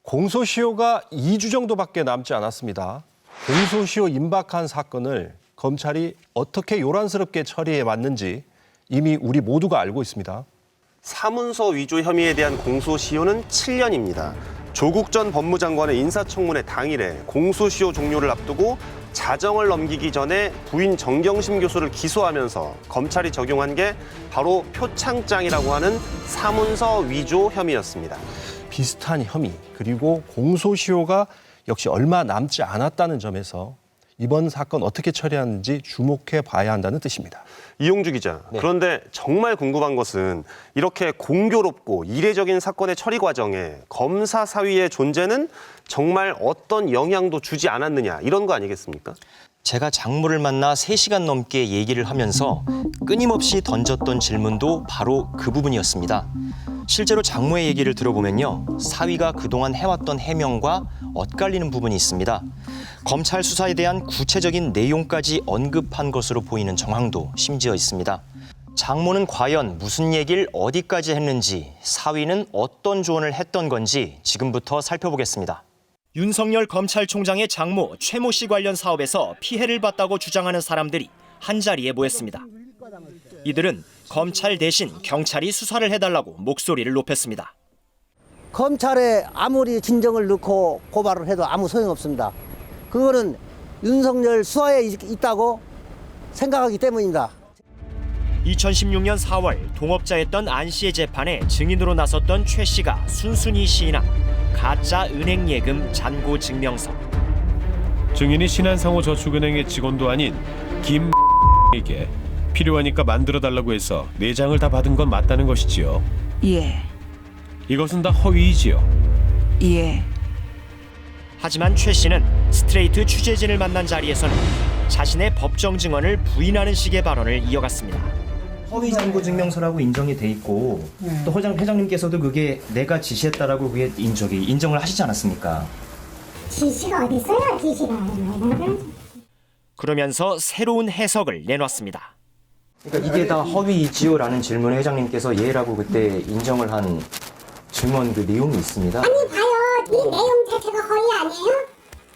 공소시효가 2주 정도밖에 남지 않았습니다. 공소시효 임박한 사건을 검찰이 어떻게 요란스럽게 처리해 왔는지 이미 우리 모두가 알고 있습니다. 사문서 위조 혐의에 대한 공소시효는 7년입니다. 조국 전 법무장관의 인사청문회 당일에 공소시효 종료를 앞두고 자정을 넘기기 전에 부인 정경심 교수를 기소하면서 검찰이 적용한 게 바로 표창장이라고 하는 사문서 위조 혐의였습니다. 비슷한 혐의 그리고 공소시효가 역시 얼마 남지 않았다는 점에서 이번 사건 어떻게 처리하는지 주목해 봐야 한다는 뜻입니다. 이용주 기자, 그런데 정말 궁금한 것은 이렇게 공교롭고 이례적인 사건의 처리 과정에 검사 사위의 존재는 정말 어떤 영향도 주지 않았느냐 이런 거 아니겠습니까? 제가 장모를 만나 3시간 넘게 얘기를 하면서 끊임없이 던졌던 질문도 바로 그 부분이었습니다. 실제로 장모의 얘기를 들어보면요. 사위가 그동안 해왔던 해명과 엇갈리는 부분이 있습니다. 검찰 수사에 대한 구체적인 내용까지 언급한 것으로 보이는 정황도 심지어 있습니다. 장모는 과연 무슨 얘기를 어디까지 했는지, 사위는 어떤 조언을 했던 건지 지금부터 살펴보겠습니다. 윤석열 검찰총장의 장모 최모 씨 관련 사업에서 피해를 봤다고 주장하는 사람들이 한자리에 모였습니다. 이들은 검찰 대신 경찰이 수사를 해달라고 목소리를 높였습니다. 검찰에 아무리 진정을 넣고 고발을 해도 아무 소용없습니다. 그거는 윤석열 수하에 있다고 생각하기 때문입니다. 2016년 4월 동업자였던 안 씨의 재판에 증인으로 나섰던 최 씨가 순순히 시인한 가짜 은행 예금 잔고 증명서. 증인이 신한상호저축은행의 직원도 아닌 김에게 필요하니까 만들어달라고 해서 4장을 다 받은 건 맞다는 것이지요. 예. 이것은 다 허위이지요. 예. 하지만 최 씨는 스트레이트 취재진을 만난 자리에서는 자신의 법정 증언을 부인하는 식의 발언을 이어갔습니다. 허위 잔고 증명서라고 인정이 돼 있고 또 회장님께서도 그게 내가 지시했다라고 그게 인정을 하시지 않았습니까? 지시가 어디 있어요, 지시가. 그러면서 새로운 해석을 내놨습니다. 그러니까 이게 다 허위이지요라는 질문에 회장님께서 예라고 그때 인정을 한 증언 그 내용이 있습니다. 아니 봐요, 이 내용 자체가 허위 아니에요?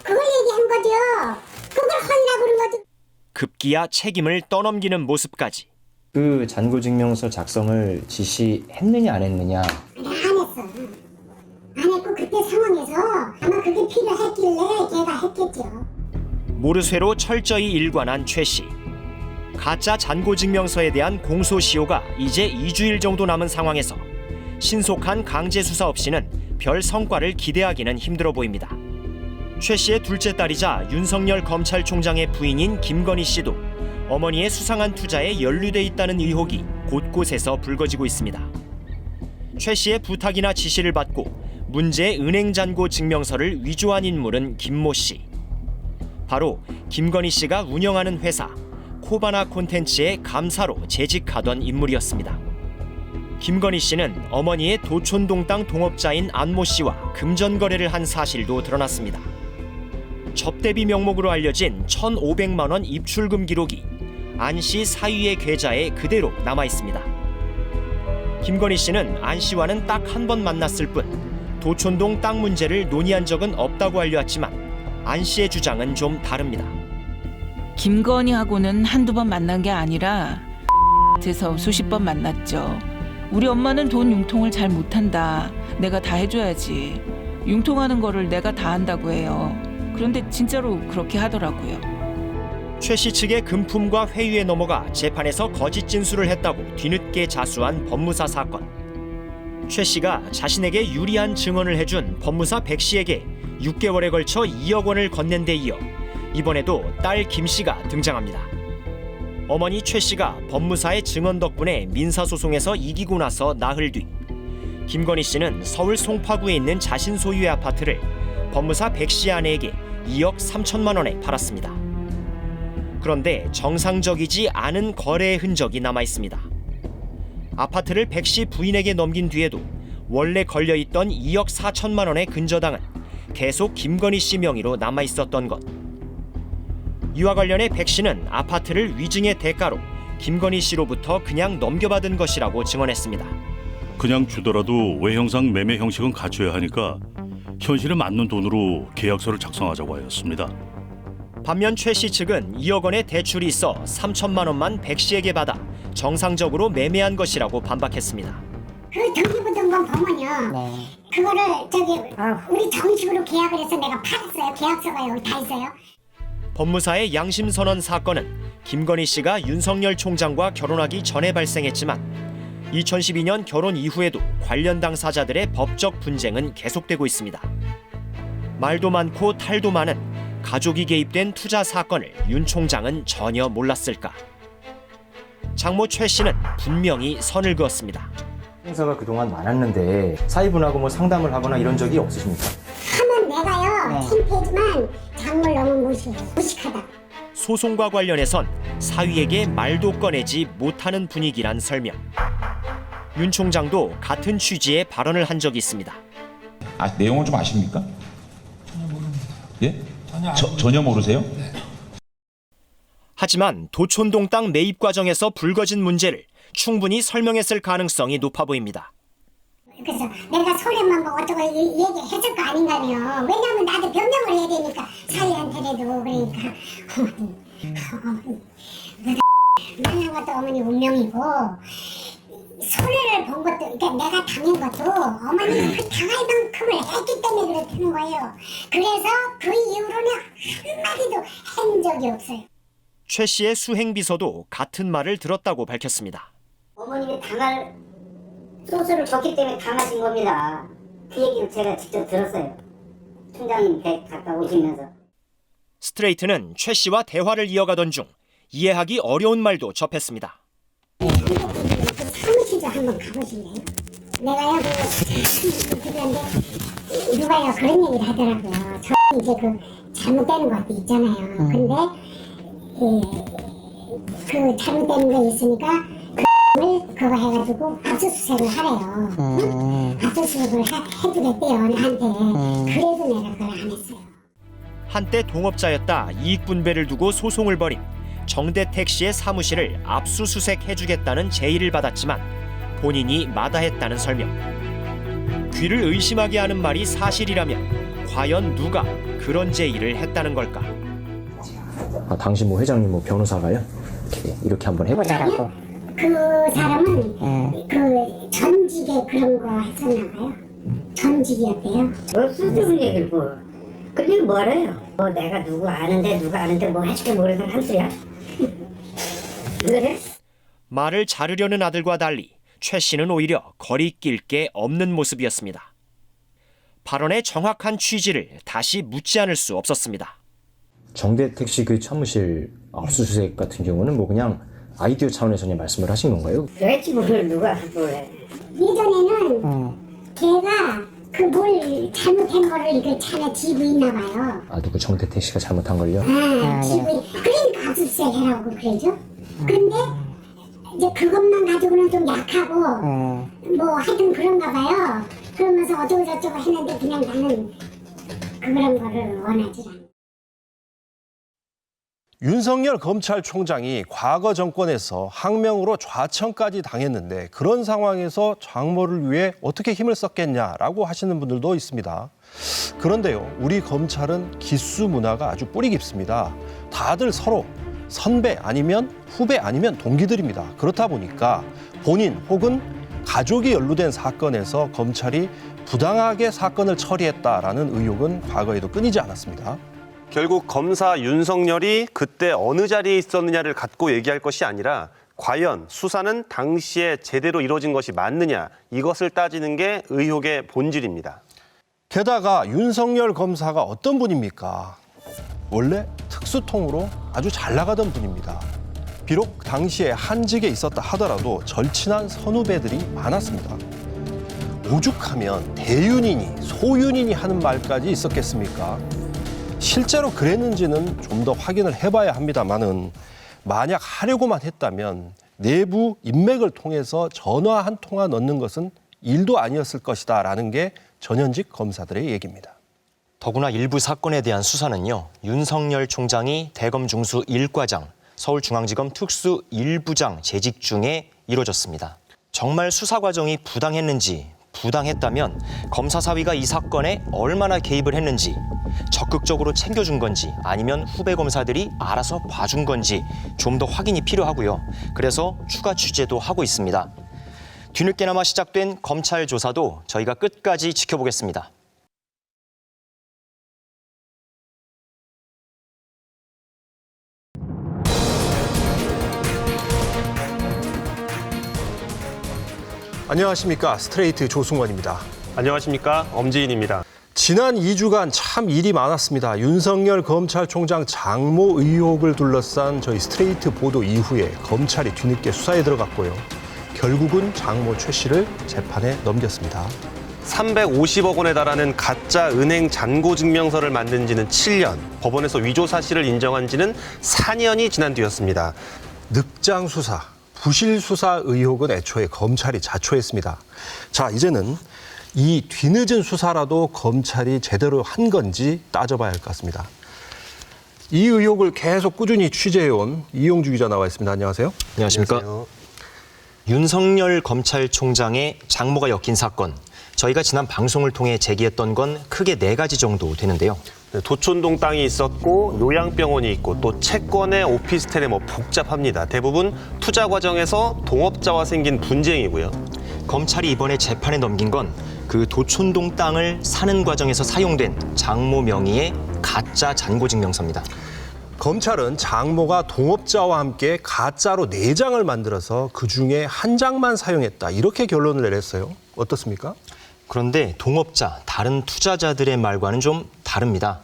그걸 얘기한 거죠. 그걸 허위라고 그런 거죠. 급기야 책임을 떠넘기는 모습까지. 그 잔고 증명서 작성을 지시했느냐 안 했느냐? 안 했어. 안 했고 그때 상황에서 아마 그게 필요했길래 걔가 했겠죠. 모르쇠로 철저히 일관한 최 씨. 가짜 잔고 증명서에 대한 공소시효가 이제 2주일 정도 남은 상황에서 신속한 강제 수사 없이는 별 성과를 기대하기는 힘들어 보입니다. 최 씨의 둘째 딸이자 윤석열 검찰총장의 부인인 김건희 씨도 어머니의 수상한 투자에 연루돼 있다는 의혹이 곳곳에서 불거지고 있습니다. 최 씨의 부탁이나 지시를 받고 문제의 은행 잔고 증명서를 위조한 인물은 김모 씨. 바로 김건희 씨가 운영하는 회사 코바나 콘텐츠의 감사로 재직하던 인물이었습니다. 김건희 씨는 어머니의 도촌동 땅 동업자인 안모 씨와 금전 거래를 한 사실도 드러났습니다. 접대비 명목으로 알려진 1,500만 원 입출금 기록이 안 씨 사위의 계좌에 그대로 남아 있습니다. 김건희 씨는 안 씨와는 딱 한 번 만났을 뿐 도촌동 땅 문제를 논의한 적은 없다고 알려왔지만 안 씨의 주장은 좀 다릅니다. 김건희하고는 한두 번 만난 게 아니라 에서 수십 번 만났죠. 우리 엄마는 돈 융통을 잘 못한다. 내가 다 해줘야지. 융통하는 거를 내가 다 한다고 해요. 그런데 진짜로 그렇게 하더라고요. 최 씨 측의 금품과 회유에 넘어가 재판에서 거짓 진술을 했다고 뒤늦게 자수한 법무사 사건. 최 씨가 자신에게 유리한 증언을 해준 법무사 백 씨에게 6개월에 걸쳐 2억 원을 건넨 데 이어 이번에도 딸 김 씨가 등장합니다. 어머니 최 씨가 법무사의 증언 덕분에 민사소송에서 이기고 나서 나흘 뒤 김건희 씨는 서울 송파구에 있는 자신 소유의 아파트를 법무사 백 씨 아내에게 2억 3천만 원에 팔았습니다. 그런데 정상적이지 않은 거래의 흔적이 남아 있습니다. 아파트를 백 씨 부인에게 넘긴 뒤에도 원래 걸려있던 2억 4천만 원의 근저당은 계속 김건희 씨 명의로 남아 있었던 것. 이와 관련해 백 씨는 아파트를 위증의 대가로 김건희 씨로부터 그냥 넘겨받은 것이라고 증언했습니다. 그냥 주더라도 외형상 매매 형식은 갖춰야 하니까 현실에 맞는 돈으로 계약서를 작성하자고 하였습니다. 반면 최 씨 측은 2억 원의 대출이 있어 3천만 원만 백 씨에게 받아 정상적으로 매매한 것이라고 반박했습니다. 그 등기부등본 보면요. 그거를 우리 정식으로 계약을 해서 내가 팔았어요. 계약서가 여기 다 있어요. 법무사의 양심선언 사건은 김건희 씨가 윤석열 총장과 결혼하기 전에 발생했지만 2012년 결혼 이후에도 관련 당사자들의 법적 분쟁은 계속되고 있습니다. 말도 많고 탈도 많은 가족이 개입된 투자 사건을 윤 총장은 전혀 몰랐을까? 장모 최 씨는 분명히 선을 그었습니다. 행사가 그동안 많았는데 사위분하고 뭐 상담을 하거나 이런 적이 없으십니까? 하면 내가요. 창피하지만 장모를 너무 무식하다. 소송과 관련해선 사위에게 말도 꺼내지 못하는 분위기란 설명. 윤 총장도 같은 취지의 발언을 한 적이 있습니다. 내용을 좀 아십니까? 전혀 모릅니다. 예? 전혀 모르세요? 네. 하지만 도촌동 땅 매입 과정에서 불거진 문제를 충분히 설명했을 가능성이 높아 보입니다. 그래서 내가 손해만 뭐 어쩌고 얘기했을 거 아닌가요. 왜냐하면 나도 변명을 해야 되니까 사위한테라도. 그러니까 만난 것도 어머니 운명이고 손해를 본 것도, 그러니까 내가 당한 것도 어머니가 그 당할 만큼을 했기 때문에 그렇다는 거예요. 그래서 그 이후로는 한마디도 한 적이 없어요. 최 씨의 수행 비서도 같은 말을 들었다고 밝혔습니다. 어머님이 당할 소스를 줬기 때문에 당하신 겁니다. 그 얘기를 제가 직접 들었어요. 총장님 댁 갔다 오시면서. 스트레이트는 최 씨와 대화를 이어가던 중 이해하기 어려운 말도 접했습니다. 사무실도 한번 가보실래요? 내가요, 그런데 누가요 그런 얘기를 하더라고요. 저 이제 그 잘못되는 것도 있잖아요. 근데 그 잘못되는 거 있으니까 그거 해가지고 압수수색을 하래요. 응? 압수수색을 해주겠대요, 나한테. 그래도 내가 그걸 안 했어요. 한때 동업자였다 이익 분배를 두고 소송을 벌인 정대택 씨의 사무실을 압수수색해주겠다는 제의를 받았지만 본인이 마다했다는 설명. 귀를 의심하게 하는 말이 사실이라면 과연 누가 그런 제의를 했다는 걸까? 당신 뭐 회장님 뭐 변호사가요? 이렇게 한번 해보자라고. 그 사람은 그 전직에 그런 거 했었나 봐요. 전직이었대요. 쓸데없는 얘기를 뭐. 근데 뭐래요? 내가 누가 아는데 뭐 해줄게 모르는 한 수야? 그래? 말을 자르려는 아들과 달리 최 씨는 오히려 거리낄 게 없는 모습이었습니다. 발언의 정확한 취지를 다시 묻지 않을 수 없었습니다. 정대택 씨 그 사무실 압수수색 같은 경우는 뭐 그냥 아이디어 차원에서 그냥 말씀을 하신 건가요? 그랬지 뭘 누가 해. 예전에는 걔가 그 뭘 잘못한 거를 이거 차에 지고 있나 봐요. 누구 정대택 씨가 잘못한 걸요? 지고 그러니까 압수수색 해라고 그러죠. 근데 이제 그것만 가지고는 좀 약하고 뭐 하여튼 그런가 봐요. 그러면서 어쩌고 저쩌고 했는데 그냥 나는 그런 거를 원하지 않아. 윤석열 검찰총장이 과거 정권에서 항명으로 좌천까지 당했는데 그런 상황에서 장모를 위해 어떻게 힘을 썼겠냐라고 하시는 분들도 있습니다. 그런데요, 우리 검찰은 기수 문화가 아주 뿌리 깊습니다. 다들 서로 선배 아니면 후배 아니면 동기들입니다. 그렇다 보니까 본인 혹은 가족이 연루된 사건에서 검찰이 부당하게 사건을 처리했다라는 의혹은 과거에도 끊이지 않았습니다. 결국 검사 윤석열이 그때 어느 자리에 있었느냐를 갖고 얘기할 것이 아니라 과연 수사는 당시에 제대로 이루어진 것이 맞느냐 이것을 따지는 게 의혹의 본질입니다. 게다가 윤석열 검사가 어떤 분입니까? 원래 특수통으로 아주 잘 나가던 분입니다. 비록 당시에 한직에 있었다 하더라도 절친한 선후배들이 많았습니다. 오죽하면 대윤이니 소윤이니 하는 말까지 있었겠습니까? 실제로 그랬는지는 좀 더 확인을 해봐야 합니다만은 만약 하려고만 했다면 내부 인맥을 통해서 전화 한 통화 넣는 것은 일도 아니었을 것이다라는 게 전현직 검사들의 얘기입니다. 더구나 일부 사건에 대한 수사는요. 윤석열 총장이 대검 중수 1과장, 서울중앙지검 특수 1부장 재직 중에 이루어졌습니다. 정말 수사 과정이 부당했는지, 부당했다면 검사 사위가 이 사건에 얼마나 개입을 했는지, 적극적으로 챙겨준 건지 아니면 후배 검사들이 알아서 봐준 건지 좀 더 확인이 필요하고요. 그래서 추가 취재도 하고 있습니다. 뒤늦게나마 시작된 검찰 조사도 저희가 끝까지 지켜보겠습니다. 안녕하십니까. 스트레이트 조승원입니다. 안녕하십니까. 엄지인입니다. 지난 2주간 참 일이 많았습니다. 윤석열 검찰총장 장모 의혹을 둘러싼 저희 스트레이트 보도 이후에 검찰이 뒤늦게 수사에 들어갔고요. 결국은 장모 최 씨를 재판에 넘겼습니다. 350억 원에 달하는 가짜 은행 잔고 증명서를 만든 지는 7년, 법원에서 위조 사실을 인정한 지는 4년이 지난 뒤였습니다. 늑장 수사, 부실 수사 의혹은 애초에 검찰이 자초했습니다. 자, 이제는 이 뒤늦은 수사라도 검찰이 제대로 한 건지 따져봐야 할 것 같습니다. 이 의혹을 계속 꾸준히 취재해온 이용주 기자 나와 있습니다. 안녕하세요. 안녕하십니까. 안녕하세요. 윤석열 검찰총장의 장모가 엮인 사건. 저희가 지난 방송을 통해 제기했던 건 크게 4가지 정도 되는데요. 도촌동 땅이 있었고 요양병원이 있고 또 채권에 오피스텔에 복잡합니다. 대부분 투자 과정에서 동업자와 생긴 분쟁이고요. 검찰이 이번에 재판에 넘긴 건 그 도촌동 땅을 사는 과정에서 사용된 장모 명의의 가짜 잔고증명서입니다. 검찰은 장모가 동업자와 함께 가짜로 4장을 만들어서 그중에 한 장만 사용했다. 이렇게 결론을 내렸어요. 어떻습니까? 그런데 동업자, 다른 투자자들의 말과는 좀 다릅니다.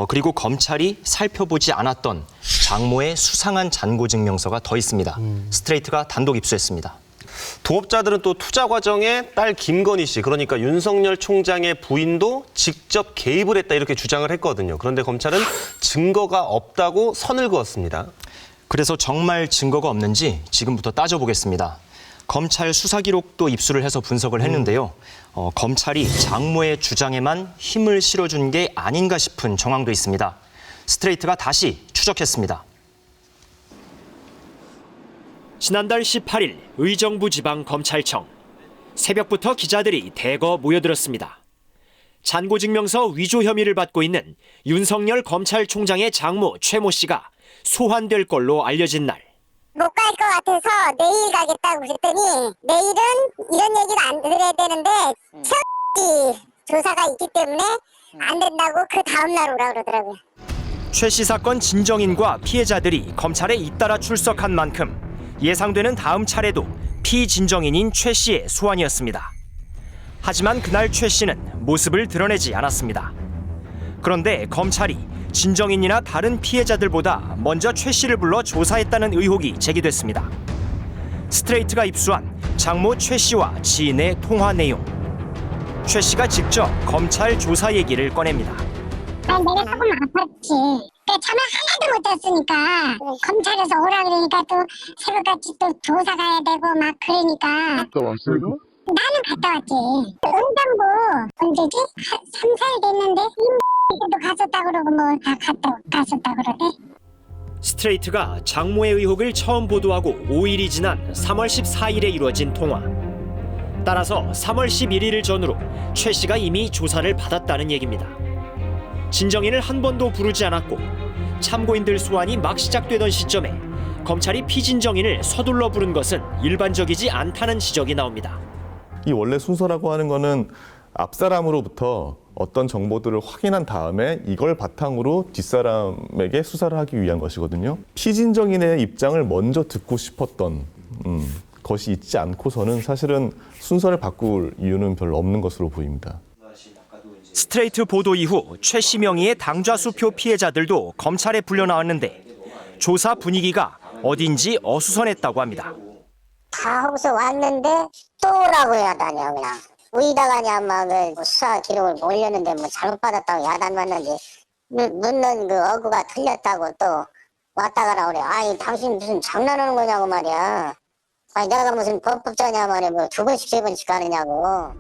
그리고 검찰이 살펴보지 않았던 장모의 수상한 잔고증명서가 더 있습니다. 스트레이트가 단독 입수했습니다. 동업자들은 또 투자 과정에 딸 김건희 씨, 그러니까 윤석열 총장의 부인도 직접 개입을 했다 이렇게 주장을 했거든요. 그런데 검찰은 증거가 없다고 선을 그었습니다. 그래서 정말 증거가 없는지 지금부터 따져보겠습니다. 검찰 수사 기록도 입수를 해서 분석을 했는데요. 검찰이 장모의 주장에만 힘을 실어준 게 아닌가 싶은 정황도 있습니다. 스트레이트가 다시 추적했습니다. 지난달 18일 의정부지방검찰청. 새벽부터 기자들이 대거 모여들었습니다. 잔고증명서 위조 혐의를 받고 있는 윤석열 검찰총장의 장모 최모 씨가 소환될 걸로 알려진 날. 못 갈 것 같아서 내일 가겠다고 그랬더니 내일은 이런 얘기를 안 들어야 되는데 조사가 있기 때문에 안 된다고 그 다음날 오라고 그러더라고요. 최 씨 사건 진정인과 피해자들이 검찰에 잇따라 출석한 만큼 예상되는 다음 차례도 피진정인인 최 씨의 소환이었습니다. 하지만 그날 최 씨는 모습을 드러내지 않았습니다. 그런데 검찰이 진정인이나 다른 피해자들보다 먼저 최 씨를 불러 조사했다는 의혹이 제기됐습니다. 스트레이트가 입수한 장모 최 씨와 지인의 통화 내용. 최 씨가 직접 검찰 조사 얘기를 꺼냅니다. 내가 조금 아팠지. 참아 하나도 못했으니까 검찰에서 오라 그러니까 또 새벽같이 또 조사 가야 되고 막 그러니까 갔다 왔어요? 나는 갔다 왔지. 응당도 언제지? 3, 4일 됐는데 도 갔었다 그러고 뭐 다 갔었다 그러대. 스트레이트가 장모의 의혹을 처음 보도하고 5일이 지난 3월 14일에 이루어진 통화. 따라서 3월 11일 전후로 최 씨가 이미 조사를 받았다는 얘기입니다. 진정인을 한 번도 부르지 않았고 참고인들 소환이 막 시작되던 시점에 검찰이 피진정인을 서둘러 부른 것은 일반적이지 않다는 지적이 나옵니다. 이 원래 순서라고 하는 거는 앞사람으로부터 어떤 정보들을 확인한 다음에 이걸 바탕으로 뒷사람에게 수사를 하기 위한 것이거든요. 피진정인의 입장을 먼저 듣고 싶었던 것이 있지 않고서는 사실은 순서를 바꿀 이유는 별로 없는 것으로 보입니다. 스트레이트 보도 이후 최 씨 명의의 당좌수표 피해자들도 검찰에 불려 나왔는데 조사 분위기가 어딘지 어수선했다고 합니다. 다 하고서 왔는데 또 오라고 야단이야 그냥. 의다가냐 막 수사 기록을 올렸는데 뭐 잘못 받았다고 야단 왔는지 묻는 그 어구가 틀렸다고 또 왔다 가라 그래. 아니 당신 무슨 장난하는 거냐고 말이야. 아니 내가 무슨 법법자냐 말이야. 뭐 2번씩 3번씩 가느냐고.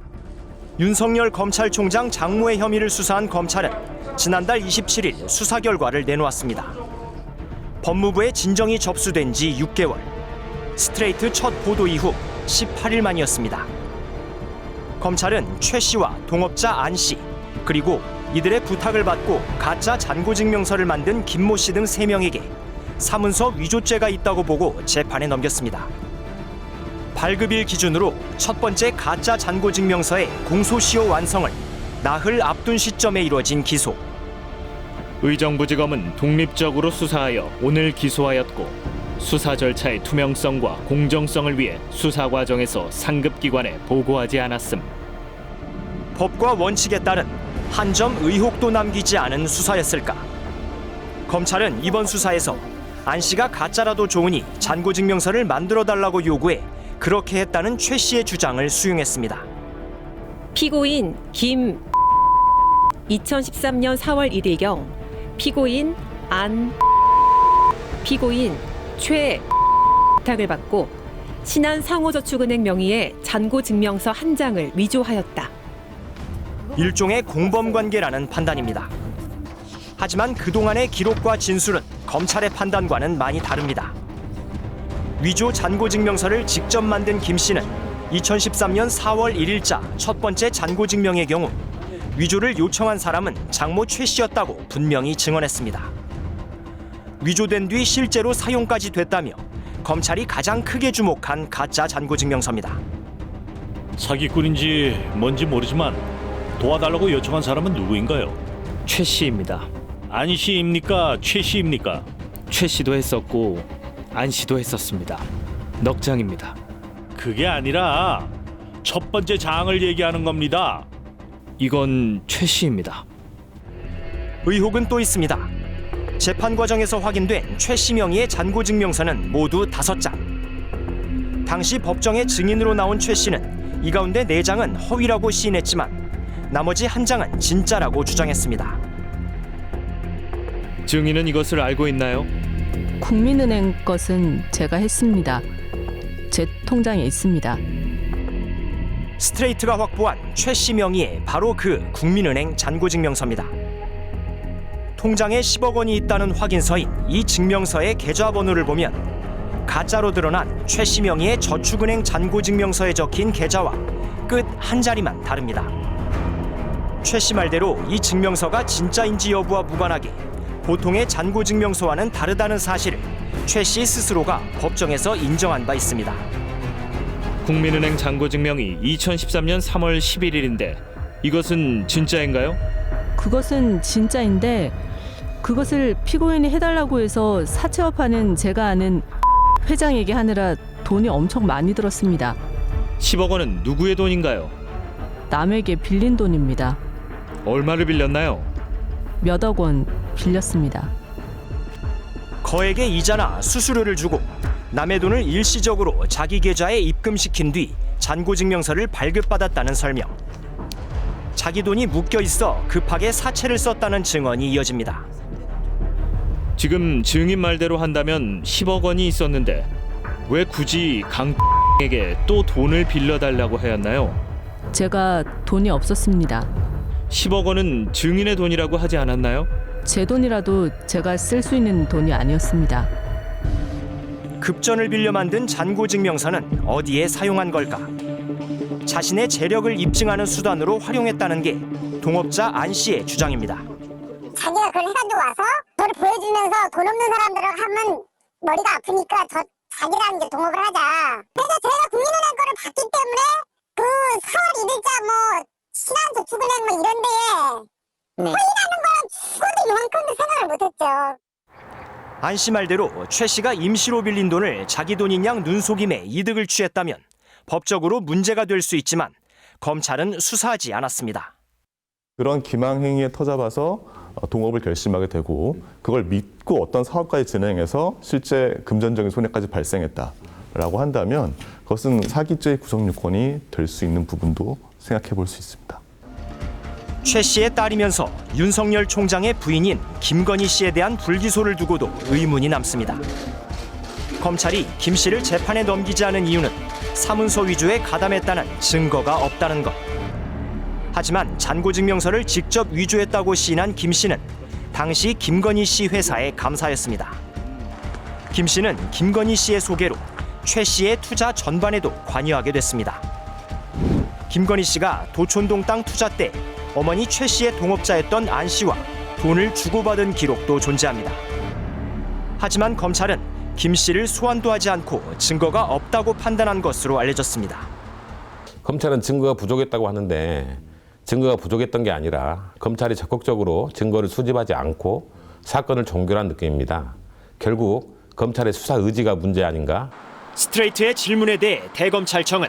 윤석열 검찰총장 장모의 혐의를 수사한 검찰은 지난달 27일 수사 결과를 내놓았습니다. 법무부에 진정이 접수된 지 6개월. 스트레이트 첫 보도 이후 18일 만이었습니다. 검찰은 최 씨와 동업자 안 씨, 그리고 이들의 부탁을 받고 가짜 잔고증명서를 만든 김모 씨 등 3명에게 사문서 위조죄가 있다고 보고 재판에 넘겼습니다. 발급일 기준으로 첫 번째 가짜 잔고증명서의 공소시효 완성을 나흘 앞둔 시점에 이루어진 기소. 의정부지검은 독립적으로 수사하여 오늘 기소하였고 수사 절차의 투명성과 공정성을 위해 수사 과정에서 상급기관에 보고하지 않았음. 법과 원칙에 따른 한 점 의혹도 남기지 않은 수사였을까? 검찰은 이번 수사에서 안 씨가 가짜라도 좋으니 잔고증명서를 만들어달라고 요구해 그렇게 했다는 최 씨의 주장을 수용했습니다. 피고인 김 2013년 4월 1일경 피고인 안 피고인 최 부탁을 받고 신한상호저축은행 명의의 잔고증명서 한 장을 위조하였다. 일종의 공범관계라는 판단입니다. 하지만 그동안의 기록과 진술은 검찰의 판단과는 많이 다릅니다. 위조 잔고증명서를 직접 만든 김 씨는 2013년 4월 1일자 첫 번째 잔고증명의 경우 위조를 요청한 사람은 장모 최 씨였다고 분명히 증언했습니다. 위조된 뒤 실제로 사용까지 됐다며 검찰이 가장 크게 주목한 가짜 잔고증명서입니다. 사기꾼인지 뭔지 모르지만 도와달라고 요청한 사람은 누구인가요? 최 씨입니다. 안 씨입니까? 최 씨입니까? 최 씨도 했었고 안 씨도 했었습니다. 넉장입니다. 그게 아니라 첫 번째 장을 얘기하는 겁니다. 이건 최 씨입니다. 의혹은 또 있습니다. 재판 과정에서 확인된 최 씨 명의의 잔고증명서는 모두 5장. 당시 법정에 증인으로 나온 최 씨는 이 가운데 4장은 허위라고 시인했지만 나머지 1장은 진짜라고 주장했습니다. 증인은 이것을 알고 있나요? 국민은행 것은 제가 했습니다. 제 통장에 있습니다. 스트레이트가 확보한 최 씨 명의의 바로 그 국민은행 잔고증명서입니다. 통장에 10억 원이 있다는 확인서인 이 증명서의 계좌번호를 보면 가짜로 드러난 최 씨 명의의 저축은행 잔고증명서에 적힌 계좌와 끝 한 자리만 다릅니다. 최 씨 말대로 이 증명서가 진짜인지 여부와 무관하게 보통의 잔고증명서와는 다르다는 사실을 최 씨 스스로가 법정에서 인정한 바 있습니다. 국민은행 잔고증명이 2013년 3월 11일인데 이것은 진짜인가요? 그것은 진짜인데 그것을 피고인이 해달라고 해서 사채업하는 제가 아는 회장에게 하느라 돈이 엄청 많이 들었습니다. 10억 원은 누구의 돈인가요? 남에게 빌린 돈입니다. 얼마를 빌렸나요? 몇억 원 빌렸습니다. 거액의 이자나 수수료를 주고 남의 돈을 일시적으로 자기 계좌에 입금시킨 뒤 잔고증명서를 발급받았다는 설명. 자기 돈이 묶여 있어 급하게 사채를 썼다는 증언이 이어집니다. 지금 증인 말대로 한다면 10억 원이 있었는데 왜 굳이 강에게 또 돈을 빌려달라고 하였나요? 제가 돈이 없었습니다. 10억 원은 증인의 돈이라고 하지 않았나요? 제 돈이라도 제가 쓸 수 있는 돈이 아니었습니다. 급전을 빌려 만든 잔고증명서는 어디에 사용한 걸까? 자신의 재력을 입증하는 수단으로 활용했다는 게 동업자 안 씨의 주장입니다. 자기가 그걸 해가지고 와서 그걸 보여주면서 돈 없는 사람들을 하면 머리가 아프니까 저 자기랑 이제 동업을 하자. 그래서 제가 국민은행 거를 받기 때문에 그 4월 1일자 뭐 신한저축은행 뭐 이런 데에 허위라는 거는 죽어도 이만큼도 생각을 못했죠. 안 씨 말대로 최 씨가 임시로 빌린 돈을 자기 돈인 양 눈속임에 이득을 취했다면 법적으로 문제가 될 수 있지만 검찰은 수사하지 않았습니다. 그런 기망행위에 터잡아서 동업을 결심하게 되고 그걸 믿고 어떤 사업까지 진행해서 실제 금전적인 손해까지 발생했다라고 한다면 그것은 사기죄의 구성요건이 될 수 있는 부분도 생각해 볼 수 있습니다. 최 씨의 딸이면서 윤석열 총장의 부인인 김건희 씨에 대한 불기소를 두고도 의문이 남습니다. 검찰이 김 씨를 재판에 넘기지 않은 이유는 사문서 위조에 가담했다는 증거가 없다는 것. 하지만 잔고증명서를 직접 위조했다고 시인한 김 씨는 당시 김건희 씨 회사의 감사였습니다. 김 씨는 김건희 씨의 소개로 최 씨의 투자 전반에도 관여하게 됐습니다. 김건희 씨가 도촌동 땅 투자 때 어머니 최 씨의 동업자였던 안 씨와 돈을 주고받은 기록도 존재합니다. 하지만 검찰은 김 씨를 소환도 하지 않고 증거가 없다고 판단한 것으로 알려졌습니다. 검찰은 증거가 부족했다고 하는데 증거가 부족했던 게 아니라 검찰이 적극적으로 증거를 수집하지 않고 사건을 종결한 느낌입니다. 결국 검찰의 수사 의지가 문제 아닌가? 스트레이트의 질문에 대해 대검찰청은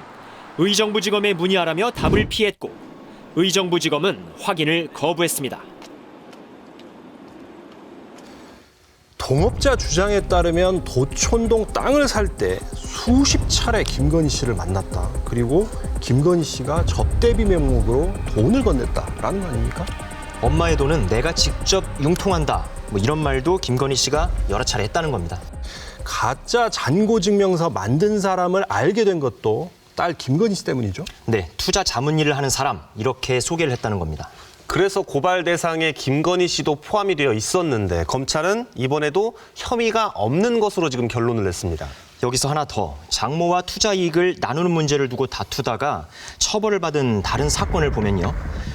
의정부지검에 문의하라며 답을 피했고 의정부지검은 확인을 거부했습니다. 동업자 주장에 따르면 도촌동 땅을 살 때 수십 차례 김건희 씨를 만났다. 그리고 김건희 씨가 접대비 명목으로 돈을 건넸다라는 거 아닙니까? 엄마의 돈은 내가 직접 융통한다. 뭐 이런 말도 김건희 씨가 여러 차례 했다는 겁니다. 가짜 잔고증명서 만든 사람을 알게 된 것도 딸 김건희 씨 때문이죠? 네, 투자 자문 일을 하는 사람 이렇게 소개를 했다는 겁니다. 그래서 고발 대상에 김건희 씨도 포함이 되어 있었는데 검찰은 이번에도 혐의가 없는 것으로 지금 결론을 냈습니다. 여기서 하나 더, 장모와 투자 이익을 나누는 문제를 두고 다투다가 처벌을 받은 다른 사건을 보면요.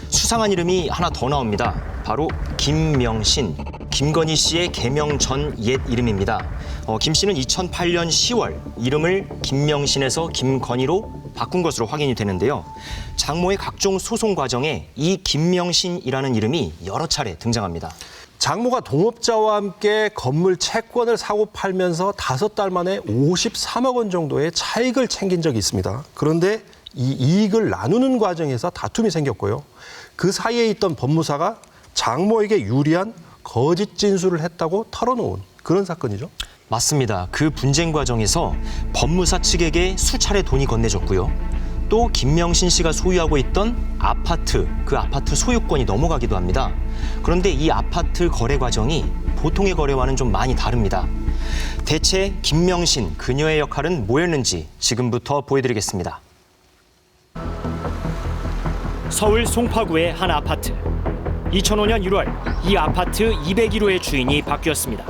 수상한 이름이 하나 더 나옵니다. 바로 김명신, 김건희 씨의 개명 전 옛 이름입니다. 김 씨는 2008년 10월 이름을 김명신에서 김건희로 바꾼 것으로 확인이 되는데요. 장모의 각종 소송 과정에 이 김명신이라는 이름이 여러 차례 등장합니다. 장모가 동업자와 함께 건물 채권을 사고 팔면서 5달 만에 53억 원 정도의 차익을 챙긴 적이 있습니다. 그런데 이 이익을 나누는 과정에서 다툼이 생겼고요. 그 사이에 있던 법무사가 장모에게 유리한 거짓 진술을 했다고 털어놓은 그런 사건이죠. 맞습니다. 그 분쟁 과정에서 법무사 측에게 수차례 돈이 건네졌고요. 또 김명신 씨가 소유하고 있던 아파트, 그 아파트 소유권이 넘어가기도 합니다. 그런데 이 아파트 거래 과정이 보통의 거래와는 좀 많이 다릅니다. 대체 김명신, 그녀의 역할은 뭐였는지 지금부터 보여드리겠습니다. 서울 송파구의 한 아파트. 2005년 1월 이 아파트 201호의 주인이 바뀌었습니다.